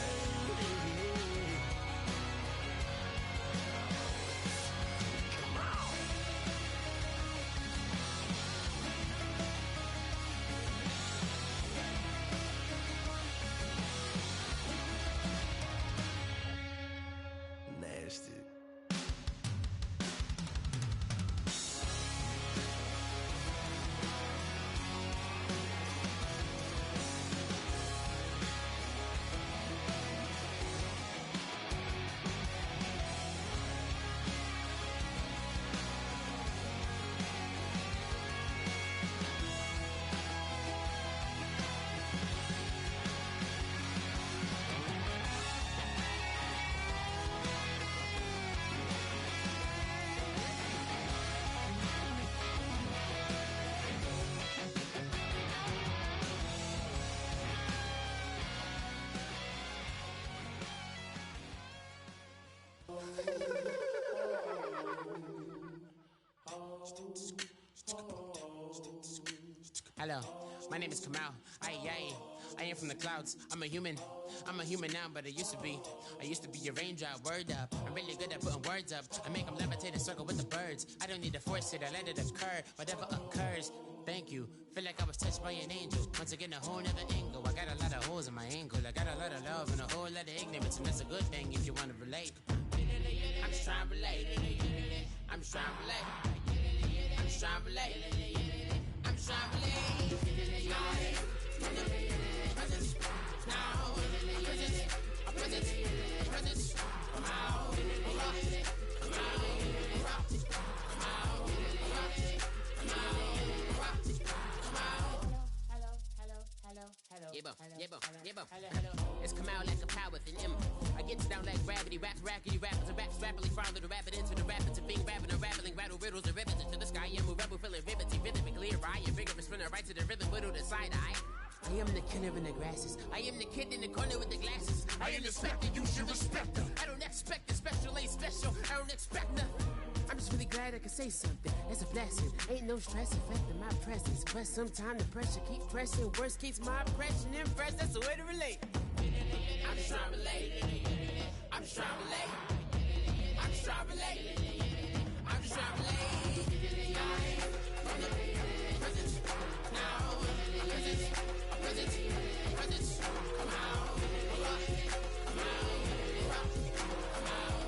Hello, my name is Kamal. I am from the clouds. I'm a human now, but I used to be a raindrop. Word up, I'm really good at putting words up. I make them levitate and circle with the birds. I don't need to force it, I let it occur. Whatever occurs, thank you. Feel like I was touched by an angel. Once again, a whole nother angle. I got a lot of holes in my angle. I got a lot of love and a whole lot of ignorance, and that's a good thing if you want to relate. I'm just trying to relate. I'm just trying to relate. I'm just trying to relate. I'm just trying to relate. It's come out like a power within him. I get down like gravity, raps, rackety, rappers, and raps rapidly follow the rapid into the rapids of being rapping and rattling, rattle riddles and rivets into the sky. I'm a rebel, feeling riveting, rhythmically, I am vigorous, spinning right to the rhythm, widow to side eye. I am the killer in the grasses. I am the kid in the corner with the glasses. I am the specter, you should respect her. I don't expect the special, ain't special. I don't expect nothing. I'm just really glad I can say something. That's a blessing. Ain't no stress affecting my presence. But sometimes the pressure keep pressing. Worst keeps my impression impressed. That's the way to relate. I'm just trying to relate. I'm just trying to relate. I'm just trying to relate. I'm just trying to relate. From the presence, now, presence, presence, presence, come out, come out, come out, come out, come out.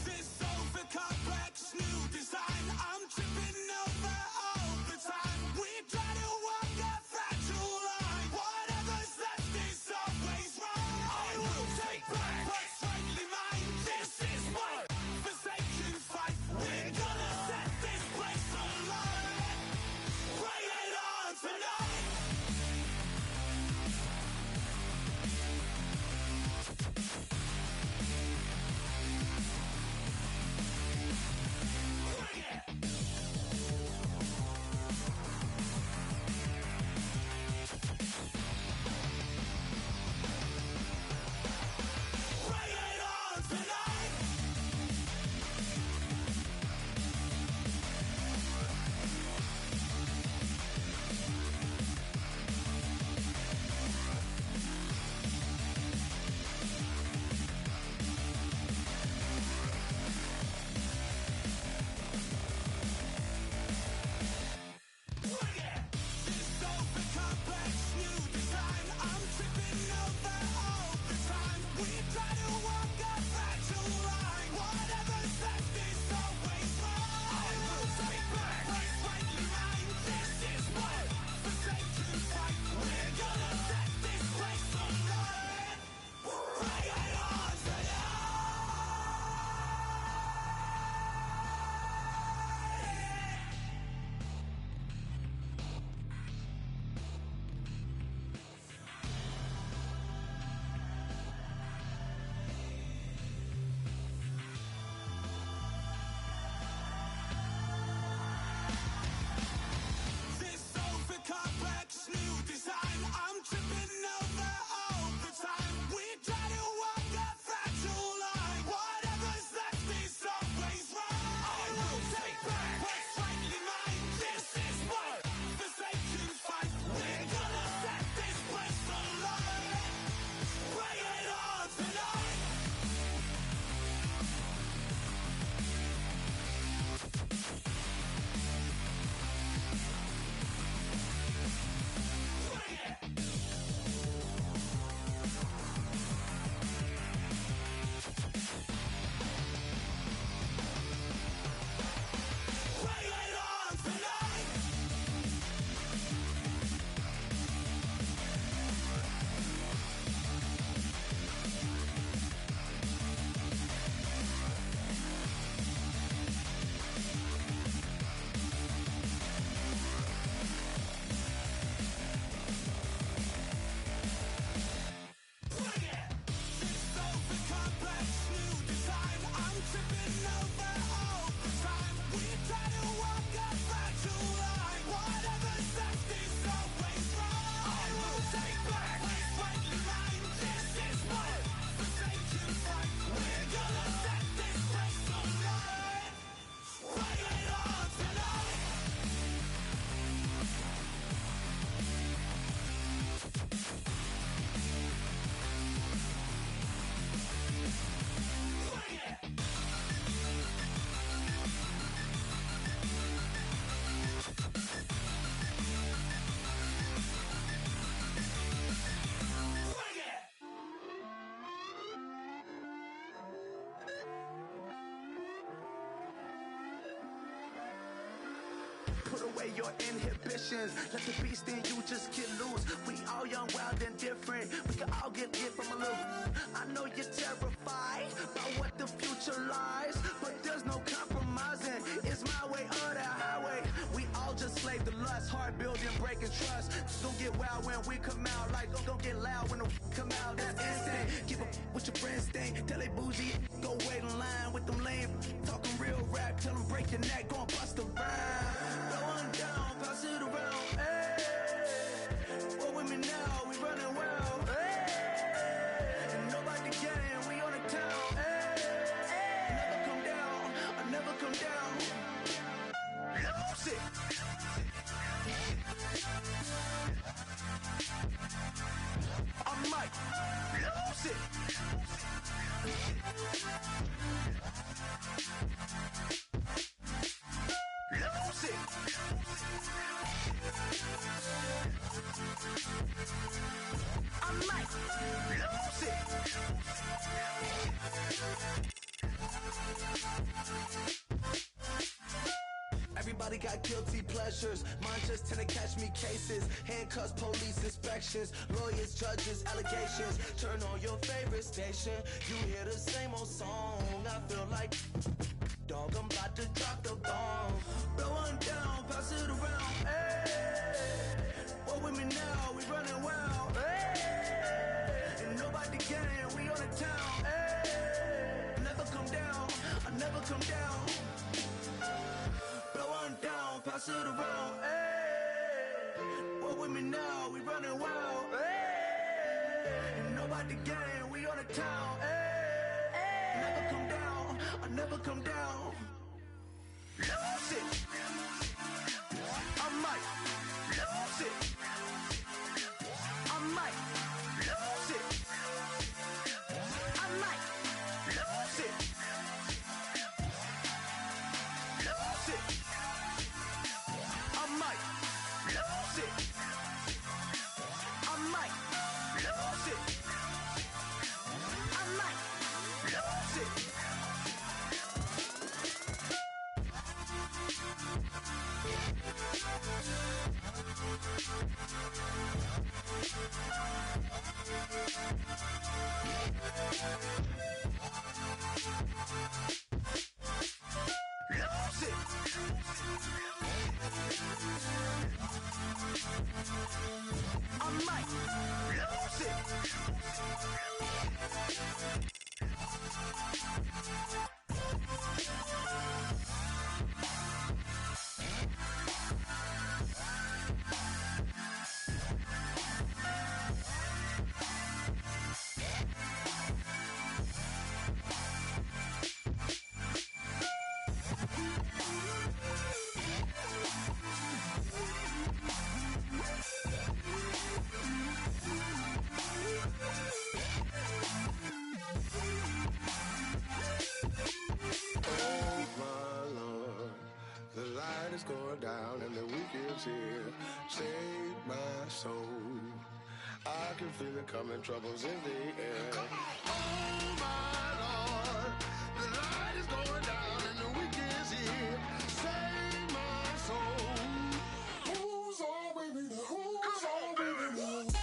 This over complex away your inhibitions. Let the beast in you just get loose. We all young, wild, and different. We can all get lit from a little. I know you're terrified about what the future lies, but there's no compromising. It's my way or the highway. We all just slave to lust, hard building, breaking trust. Don't get wild when we come out, like don't get loud when the come out. That's instant. Keep up with your friends, stay. Tell they bougie, go wait in line with them lame. Talking real rap, tell them break your neck, go and bust a rhyme. Blow one down, pass it around. Hey, what with me now? We running wild. Hey, and nobody getting, we on the town. Hey, never come down, I never come down. Lose it. I might lose it. Lose it. I might lose it. Everybody got guilty pleasures. Mine just tend to catch me cases. Handcuffs, police inspections, lawyers, judges, allegations. Turn on your favorite station. You hear the same old song. I feel like, dog, I'm about to drop the bomb. Blow one down, pass it around. Hey, what with me now? We running wild. Hey, and nobody getting, we on the town. Hey, never come down, I never come down. Down, pass it around, hey. What with me now? We running wild, hey. And nobody gang, we on the town, hey. Never come down, I never come down. Lose it. I might lose it. I might lose it. I might lose it. Lose it. I might lose it. I might lose it. I might lose it. Lose it. I might lose it. Going down and the weekend's here. Save my soul. I can feel it coming, troubles in the air. Oh my Lord, the light is going down and the weekend's here. Save my soul. Who's all with me? Who's all with me?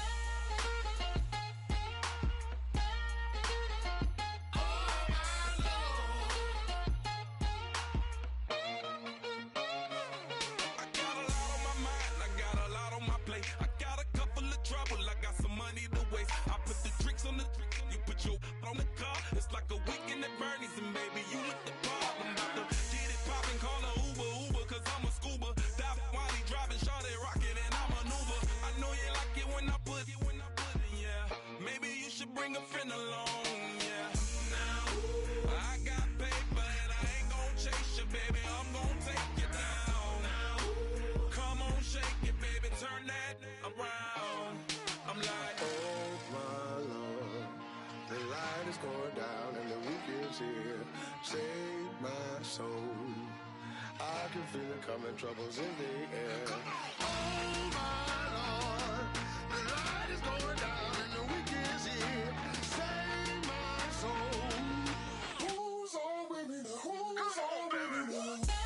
On the car, it's like a weekend at Bernie's, and baby, you with the problem. About to get it poppin', call a Uber, cause I'm a scuba. Dive while he driving, shawty rocket, and I maneuver. I know you like it when I put it, yeah. Maybe you should bring a friend along, yeah. Now, I got paper, and I ain't gon' chase you, baby, I'm gon' take you down. Now, come on, shake it, baby, turn that around. I'm like, oh my Lord, the light is going down and the weekend's here. Save my soul. I can feel it coming, troubles in the air. Oh my Lord, the light is going down and the weekend's here. Save my soul. Who's all with me now? Who's all with me now?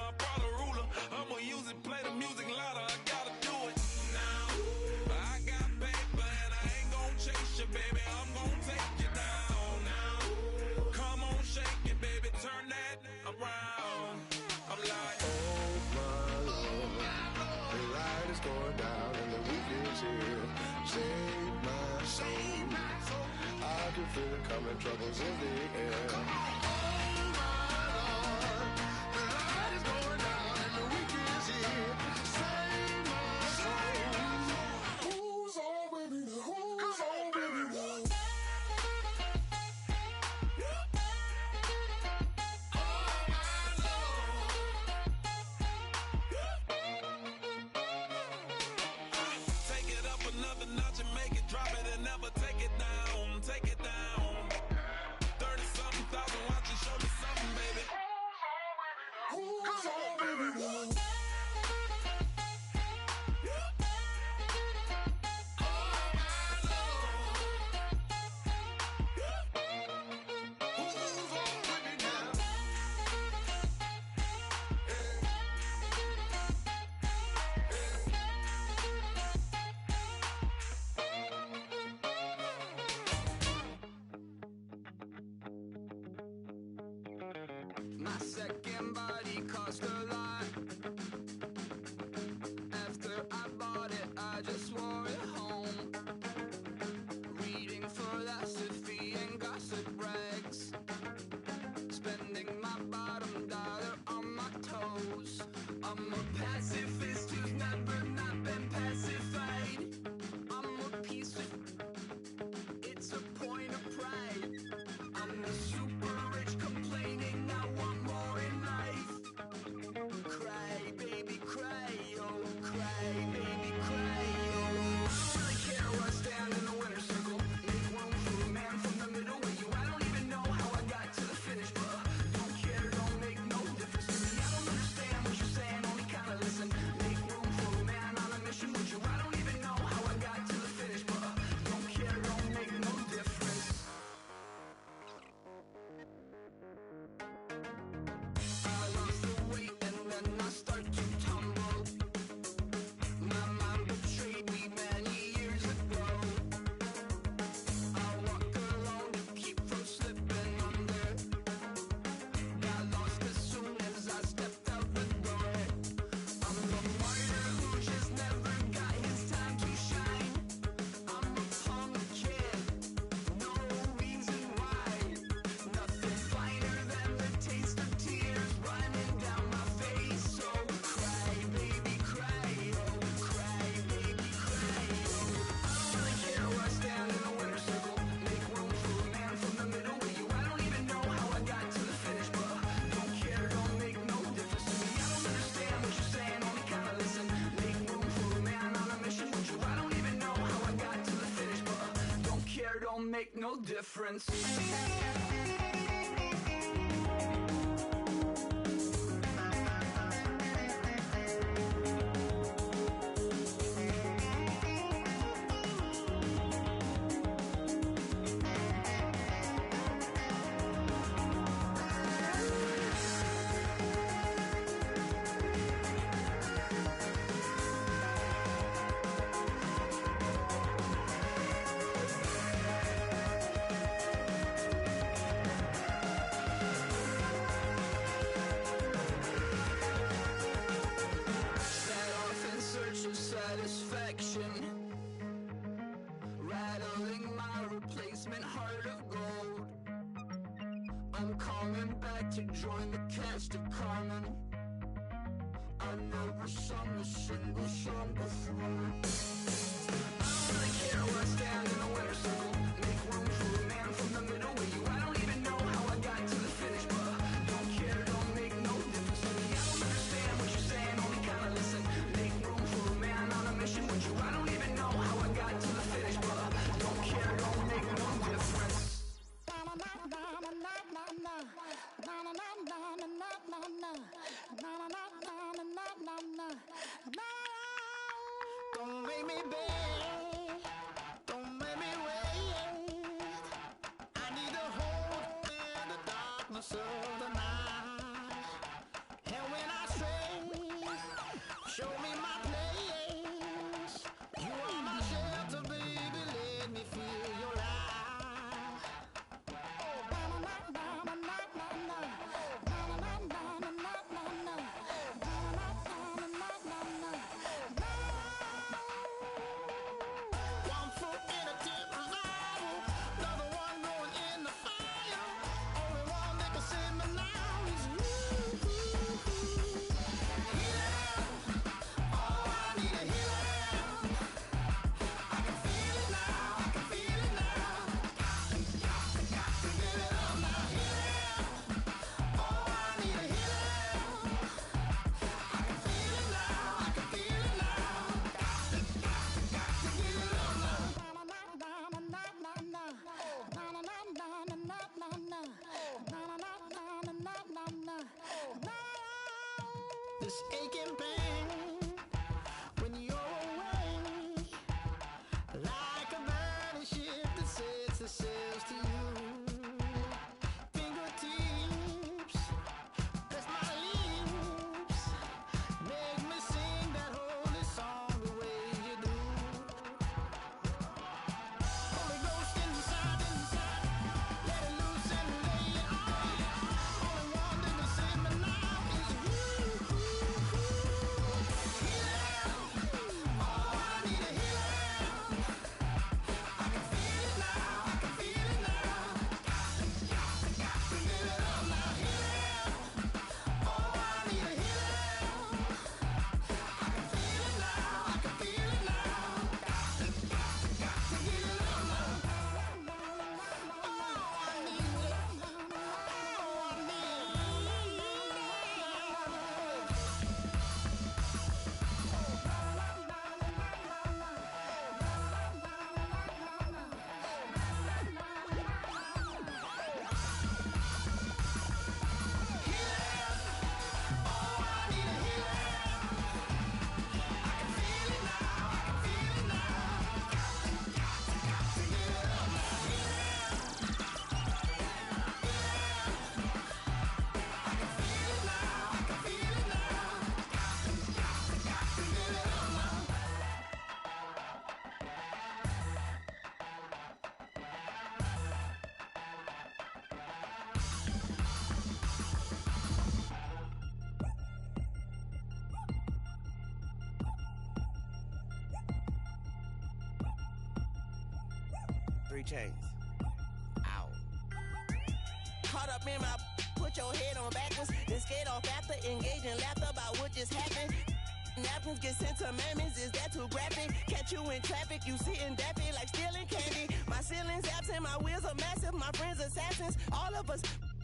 I brought a ruler. I'ma use it, play the music louder. I gotta do it now. I got paper and I ain't gon' chase you, baby. I'm gon' take you down now. Come on, shake it, baby. Turn that around. I'm like, Oh my Lord, the light is going down and the weekend's here. Save my soul. I can feel it coming, troubles in the air. Oh my Lord, the light is going down and the weekend's here. Save my soul. Who's on with me now? Who's on with me now? take it up another notch and make it drop it and never take it down. Take it down. 30-something thousand watching, show me something, baby. Who's on with me now? My second body cost a lot. After I bought it, I just wore it home. Reading philosophy and gossip rags. Spending my bottom dollar on my toes. I'm a pacifist who's never not been pacified. I'm a piece of... It's a point of pride. I'm the super rich complaining I want more in life. Cry, baby, cry, oh, cry, baby, cry, oh. I don't really care where I stand in the winner's circle. Make room for a man from the middle with you. I don't even know how I got to the finish, but don't care, don't make no difference to me. I don't understand what you're saying, only kinda listen. Make room for a man on a mission with you. I don't even know how I got to the finish, but don't care, don't make no difference. I lost the weight and then I start to tumble. My mind betrayed me many years ago. I walk alone to keep from slipping under. Got lost as soon as I stepped out the door. I'm a martyr who just never got his time to shine. I'm a punk kid, no reason why. Nothing finer than the taste of tears running down my face. So cry, baby, cry, oh, cry, baby, cry, oh. I don't really care where I stand in the winner's circle. Make room for a man from the middle with you. I don't even know how I got to the finish, but don't care, don't make no difference to me. I don't understand what you're saying, only kinda listen. Make room for a man on a mission with you. I don't even know how I got to the finish, but don't care, don't make no difference. Set off in search of satisfaction, rattling my replacement heart of gold. I'm coming back to join the cast of Carmen. I never sung a single song before. I don't really care where I stand in the winner's circle. Make room for a man from the middle with you. I don't even know how I got to the finish, but don't care, don't make no difference to me. I don't understand what you're saying, only kinda listen. Make room for a man on a mission with you. I don't even know how I got to the finish, but don't care, don't make no difference. Don't make me beg, don't make me wait. I need a hold in the darkness of the night. And when I this aching pain when you're away, like a burning ship that sets its sails to you. Fingertips, press my lips, make me sing that holy song the way you do. Holy Ghost inside, let it loose and lay it on. Only one that can save me now is you. Healing, oh, I need a healing. I can feel it now, I can feel it now. Got to get it up now. Healing, oh, I need a healing. I can feel it now, I can feel it now. Got to get it up now. Oh, I need it. Oh, I need Three chains. Ow. Caught up in my, put your head on backwards, then skate off after, engage in laughter about what just happened. Napkins get sent to mammies, is that too graphic? Catch you in traffic, you sitting daffy like stealing candy. My ceiling's absent, my wheels are massive, my friends assassins. All of us,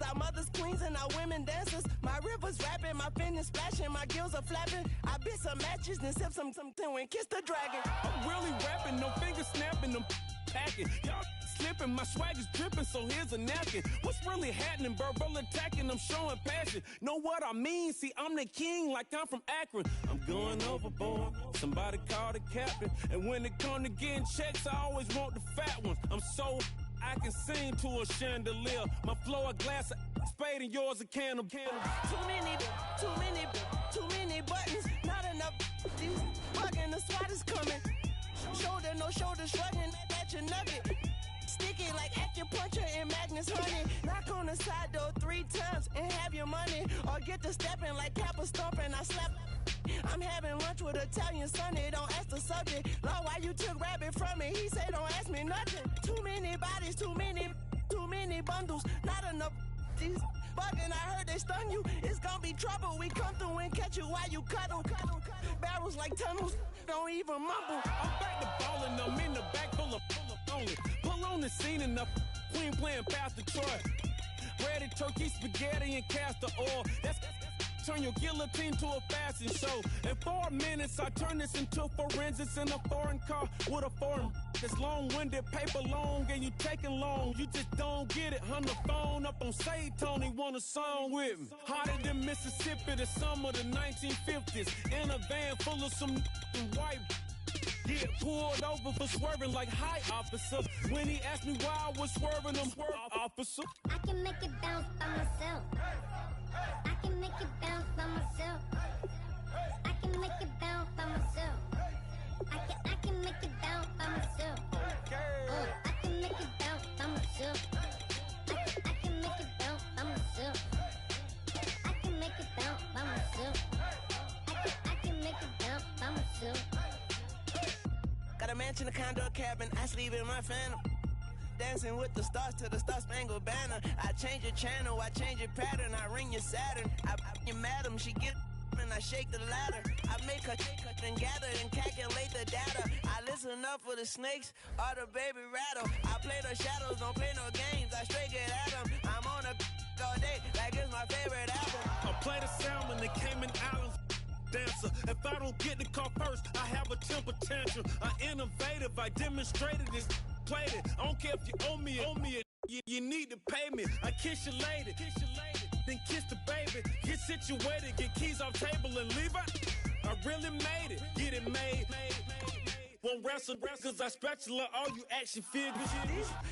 our mothers queens and our women dancers. My rivers rapping, my fingers splashing, my gills are flapping. I bit some matches, then sip something and kiss the dragon. I'm really rapping, no fingers snapping, I'm packing. Y'all slipping, my swag is dripping, so here's a napkin. What's really happening? Verbal attacking, I'm showing passion. Know what I mean? See, I'm the king like I'm from Akron. I'm going overboard, somebody call the captain. And when it come to getting checks, I always want the fat ones. I'm so I can sing to a chandelier. My flow a glass of spade and yours a can of candle. Too many buttons, not enough. These bugging, the SWAT is coming. Shoulder, no shoulder shrugging at your nugget. Sticky like acupuncture and Magnus honey. Knock on the side door 3 times and have your money. Or get to stepping like Kappa stomping. I slap. I'm having lunch with Italian Sonny. Don't ask the subject. Lord, why you took rabbit from me? He said don't ask me nothing. Too many bodies, too many bundles. Not enough. These bugging, I heard they stun you. It's gonna be trouble. We come through and catch you while you cuddle. Barrels like tunnels. Don't even mumble. I'm back to ballin', I'm in the back full of only. Pull on the scene and the queen playing Pastor Troy. Breaded turkey, spaghetti, and castor oil. That's turn your guillotine to a fashion show. In 4 minutes, I turn this into forensics in a foreign car with a foreign. It's long-winded, paper long, and you taking long. You just don't get it. Hung the phone up on Say Tony, want a song with me. Hotter than Mississippi, the summer of the 1950s. In a van full of some white. Get pulled over for swerving like hi, officer. When he asked me why I was swerving, I'm officer. I can make it bounce by myself. I can make it bounce by myself. I can make it bounce by myself. I can make it bounce by myself. I can make it bounce by myself. I can make it bounce by myself. I can make it bounce by myself. I can make it bounce by myself. Got a mansion, a condo, a cabin. I sleep in my phantom. Dancing with the stars to the Star-Spangled Banner. I change your channel, I change your pattern. I ring your Saturn. I your madam, she get and I shake the ladder. I make her and gather and calculate the data. I listen up for the snakes or the baby rattle. I play the shadows, don't play no games. I straight get at them. I'm on a all day like it's my favorite album. I play the salmon, the Cayman Islands dancer. If I don't get the car first, I have a temper tantrum. I innovative, I demonstrated this, played it. I don't care if you owe me it. You need to pay me. I kiss you later. then kiss the baby. Get situated, get keys off table and leave out. I really made it, get it made. Won't wrestle, cause I spatula all you action figures.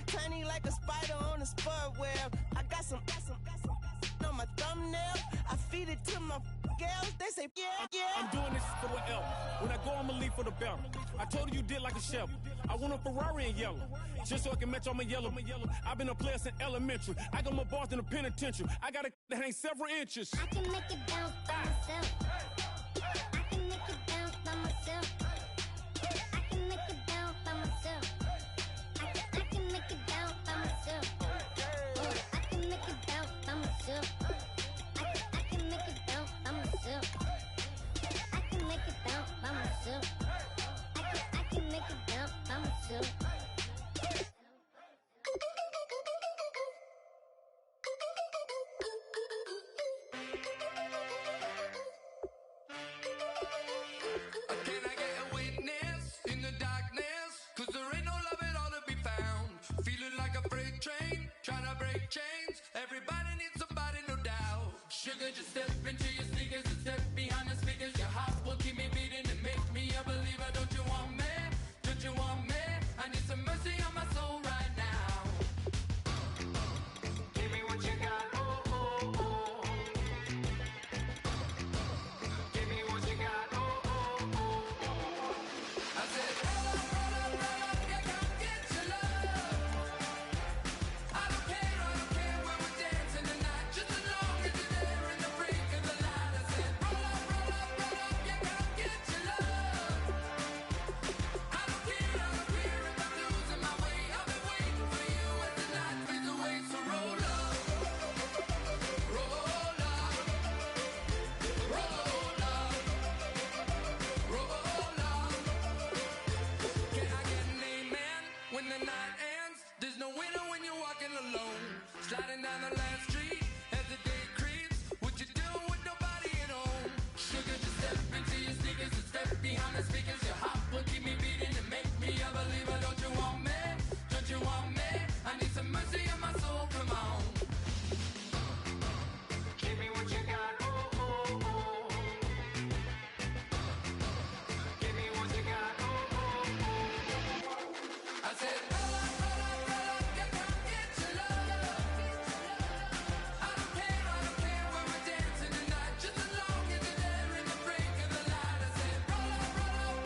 Tiny like a spider on a spud web. I got some on my thumbnail. I feed it to my girls. They say, yeah. I'm doing this for the L. When I go, I'ma leave for the belt. I told you did like a shovel. I want a Ferrari in yellow, just so I can match all my yellow. I've been a player since elementary. I got more bars than a penitentiary. I got a that hang several inches. I can make it bounce by myself. I can make it bounce by myself. I can make it bounce by myself. I can make it bounce by myself. I can make it bounce by myself. I can make it bounce by myself. I can make it bounce by myself. I can make it bounce by myself. Can I get a witness in the darkness? Cause there ain't no love at all to be found. Feeling like a freight train, trying to break chains. Everybody needs somebody, no doubt. Sugar, just step into your sneakers and step behind the speakers. Your heart will keep me beating and make me a believer. Don't you want me? Don't you want me? I need some mercy on my soul right now. Give me what you got, oh, oh, oh. Give me what you got, oh, oh, oh. I said, roll up, yeah, come get your love. I don't care when we're dancing tonight, just as long as you're there in the break of the light. I said, roll up, yeah, come get your love. I don't care if I'm losing my way. I've been waiting for you as the night fades away. So roll up, roll up, roll up, roll up. Can I get an amen when the night ends? There's no winner when you're walking alone. Sliding down the last street as the day creeps. What you doing with nobody at home? Sugar, just step into your sneakers and step behind the speakers. Your heart will keep me beating and make me a believer. Don't you want me? Don't you want me? I need some mercy on my soul, come on. Give me what you got, oh, oh, oh. Give me what you got, oh, oh, oh. I said, roll up, yeah, come get your love. I don't care when we're dancing tonight, just as long as you're there in the break of the light. I said, roll up,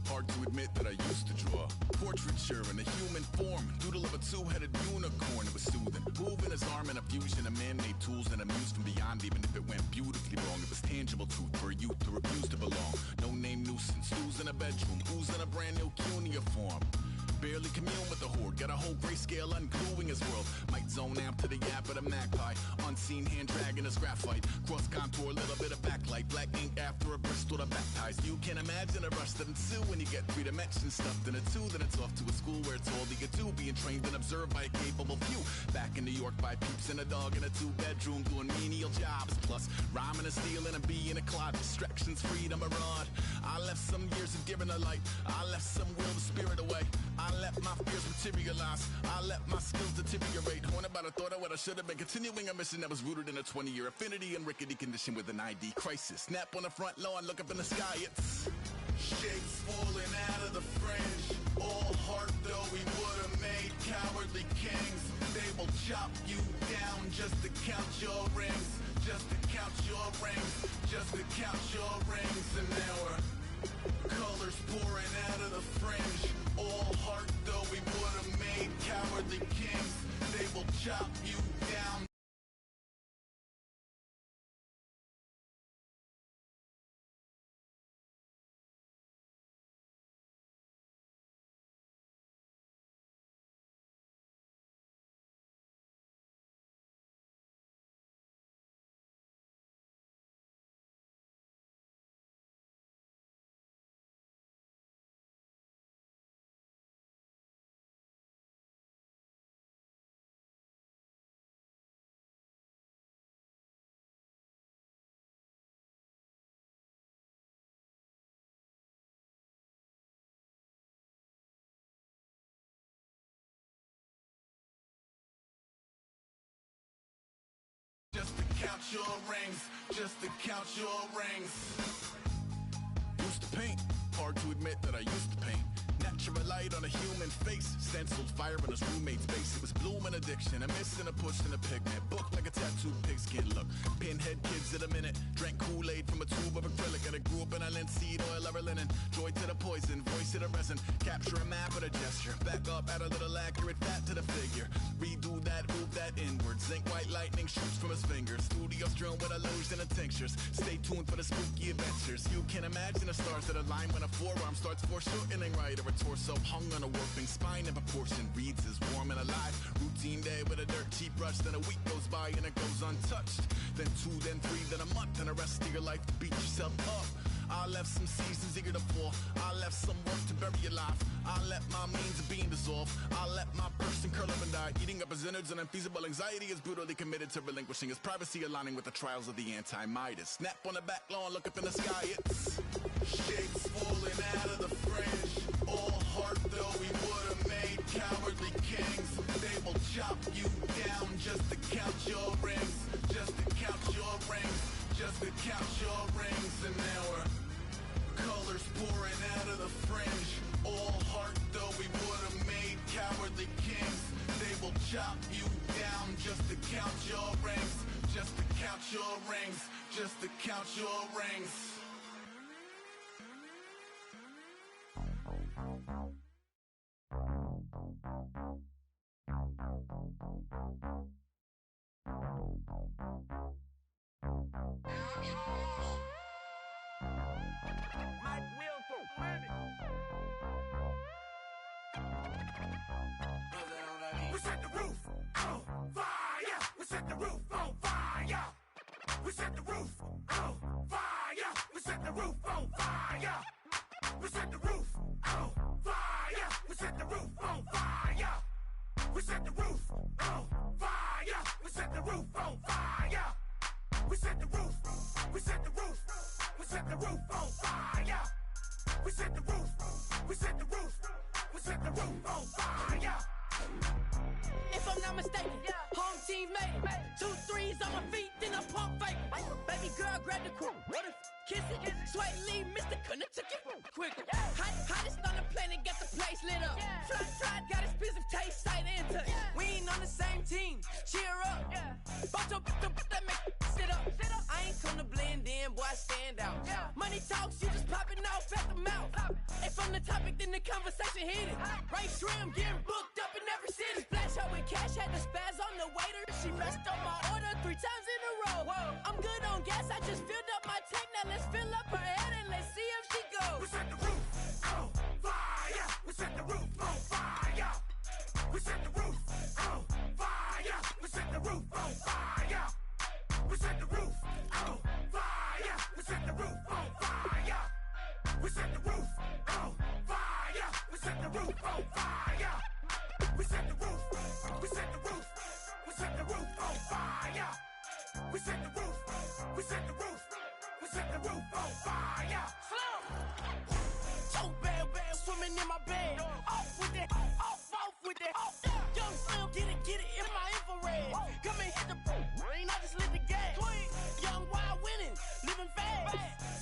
Hard to admit that I used to draw. Portraiture in a human form. Doodle of a two-headed unicorn. It was soothing. Moving his arm in a fusion of man-made tools and amused from beyond. Even if it went beautifully wrong, it was tangible truth for a youth to refuse to belong. No-name nuisance. Who's in a bedroom? Who's in a brand new cuneiform? Barely commune with the horde. Got a whole grayscale ungluing his world. Might zone amp to the yap of the magpie. Unseen hand dragging his graphite. Cross contour, little bit of backlight. Black ink after a Bristol to baptize. You can imagine a rush that ensue when you get 3 dimensions stuffed in a 2. Then it's off to a school where it's all that you do. Being trained and observed by a capable few. Back in New York by peeps and a dog in a 2-bedroom doing menial jobs. Plus rhyming and stealing and being a clod. Distractions, freedom, a rod. I left some years of giving a light. I left some will the spirit away. I let my fears materialize. I let my skills deteriorate. Horn about a thought of what I should have been. Continuing a mission that was rooted in a 20-year affinity and rickety condition with an ID crisis. Snap on the front lawn, look up in the sky. It's shapes falling out of the fringe. All heart though we would have made cowardly kings. They will chop you down just to count your rings. Just to count your rings. Just to count your rings. And now we're colors pouring out of the fringe. All heart though we would have made cowardly kings. They will chop you down. Just to count your rings, just to count your rings. Used to paint, hard to admit that I used to paint. Natural light on a human face, stenciled fire in his roommate's face. It was blooming addiction, a missing, a push, and a pigment. Book like a tattooed pigskin look. Pinhead kids in a minute, drank Kool-Aid from a tube of acrylic. And I grew up in a linseed oil ever linen. Joy to the poison, voice to the resin. Capture a map with a gesture. Back up, add a little accurate fat to the figure. Redo that, move that inward. Zinc white lightning shoots from his fingers. Studio strewn with illusion and tinctures. Stay tuned for the spooky adventures. You can imagine the stars that align when a forearm starts foreshortening right, or a torso hung on a warping spine in proportion. Reads as warm and alive. Routine day with a dirt cheap brush. Then a week goes by and it goes untouched. Then 2, then 3, then a month, and the rest of your life to beat yourself up. I left some seasons eager to fall. I left some work to bury your life. I let my means of being dissolved. I let my person curl up and die. Eating up his innards and unfeasible anxiety is brutally committed to relinquishing his privacy, aligning with the trials of the anti-Midas. Snap on the back lawn, look up in the sky. It's shapes falling out of the fringe. All heart though we would have made cowardly kings. They will chop you down just to count your rings. Just to count your rings. Just to count your rings. And now we're colors pouring out of the fringe. All heart though we would have made cowardly kings. They will chop you down just to count your rings. Just to count your rings. Just to count your rings. Mike Will for minute. We set the roof on fire. We set the roof on fire. We set the roof on fire. We set the roof on fire. We set the roof on fire. We set the roof on fire. We set the roof on fire. We set the roof on fire. We set the roof. We set the roof. We set the roof on fire. We set the roof. We set the roof. We set the roof on fire. If I'm not mistaken, home team made it. 2 3s on my feet, then I pump fake. Baby girl, grab the crew. What if kiss it? Sway Lee, Mr. Couldn't took it quicker. Hottest on the planet, got the place lit up. Fly, got expensive taste, sight into it. We ain't on the same team. Cheer up. Boto, that make sit up. I ain't come to blend in. in, boy, I stand out. Money talks, you just popping off at the mouth. And from the topic, then the conversation heated. Right trim, getting booked up in every city. Splash her with cash, had the spaz on the waiter. She messed up my order 3 times in a row. I'm good on gas, I just filled up my tank. Now let's fill up her head and let's see if she goes. We set the roof on fire. We set the roof on fire. We set the roof on fire. We set the roof on fire. We set the roof on fire. We set the roof on fire. We set the roof on fire. We set the roof on fire. We set the roof. We set the roof. We set the roof on fire. We set the roof. We set the roof. We set the roof on fire. Slow. So bad, swimming in my bed. Off with that, off with that. Young Slim, get it in my infrared. Come and hit the rain, I just lit the gas. Young wild winning, living fast.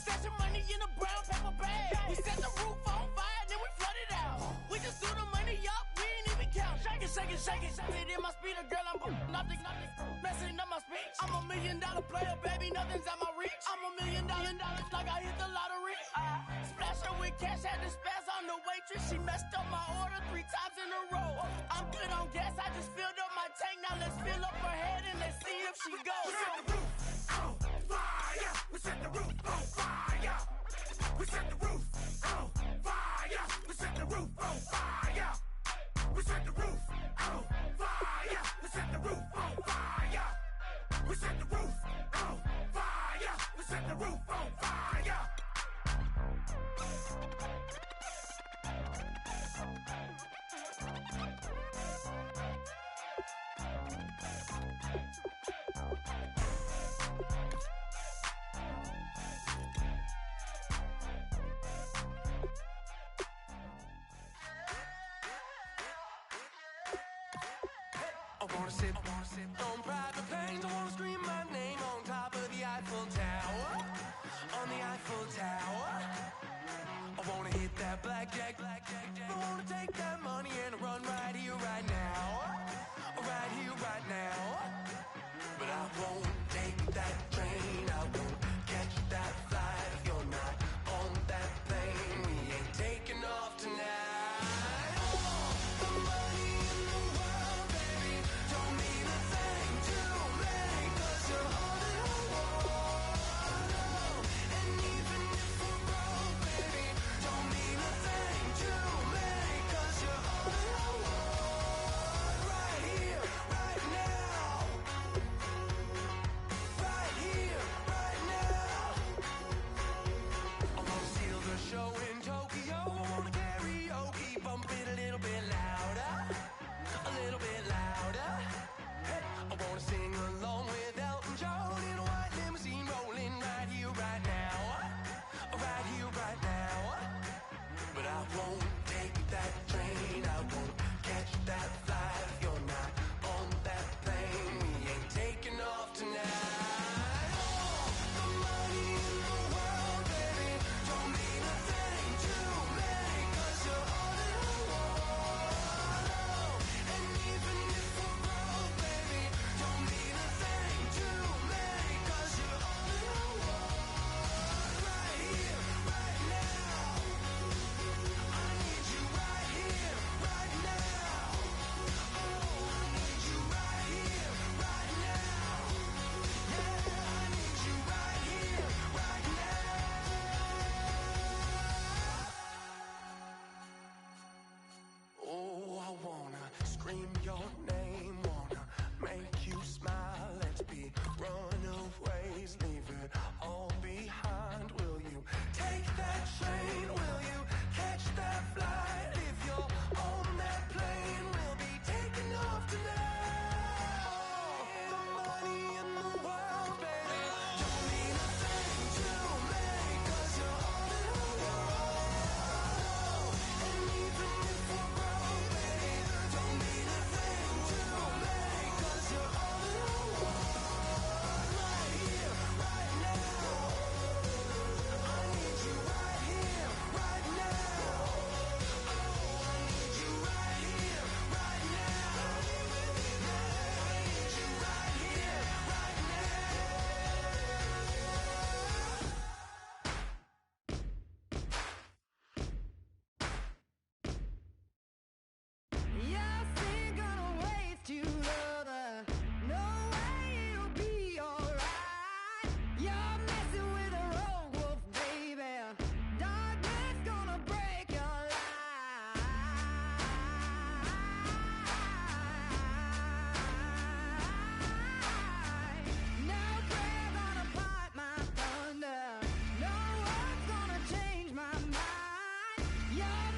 Stashing money in a brown paper bag. We set the roof on fire, then we flood it out. We just threw the money up, we ain't even count. Shake it, shake it, shake it. It in my speeder, girl, I'm nothing, messing up my speech. I'm $1 million player, baby, nothing's out my reach. I'm $1 million, like I hit the lottery. Splash her with cash, had the spaz on the waitress. She messed up my order 3 times in a row. I'm good on gas, I just filled up my tank. Now let's fill up her head and let's see if she goes. We set the roof on fire. We set the roof on fire. We set the roof on fire. We set the roof on fire. We set the roof on fire. We set the roof on fire. We set the roof on fire. We set the roof on fire. I wanna sit on private planes. I wanna scream my name on top of the Eiffel Tower. On the Eiffel Tower. I wanna hit that blackjack. I wanna take that money and run right here, right now. Right here, right now. But I won't take that train. I won't catch that flight. If you're not on that plane, we ain't taking off tonight.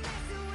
messing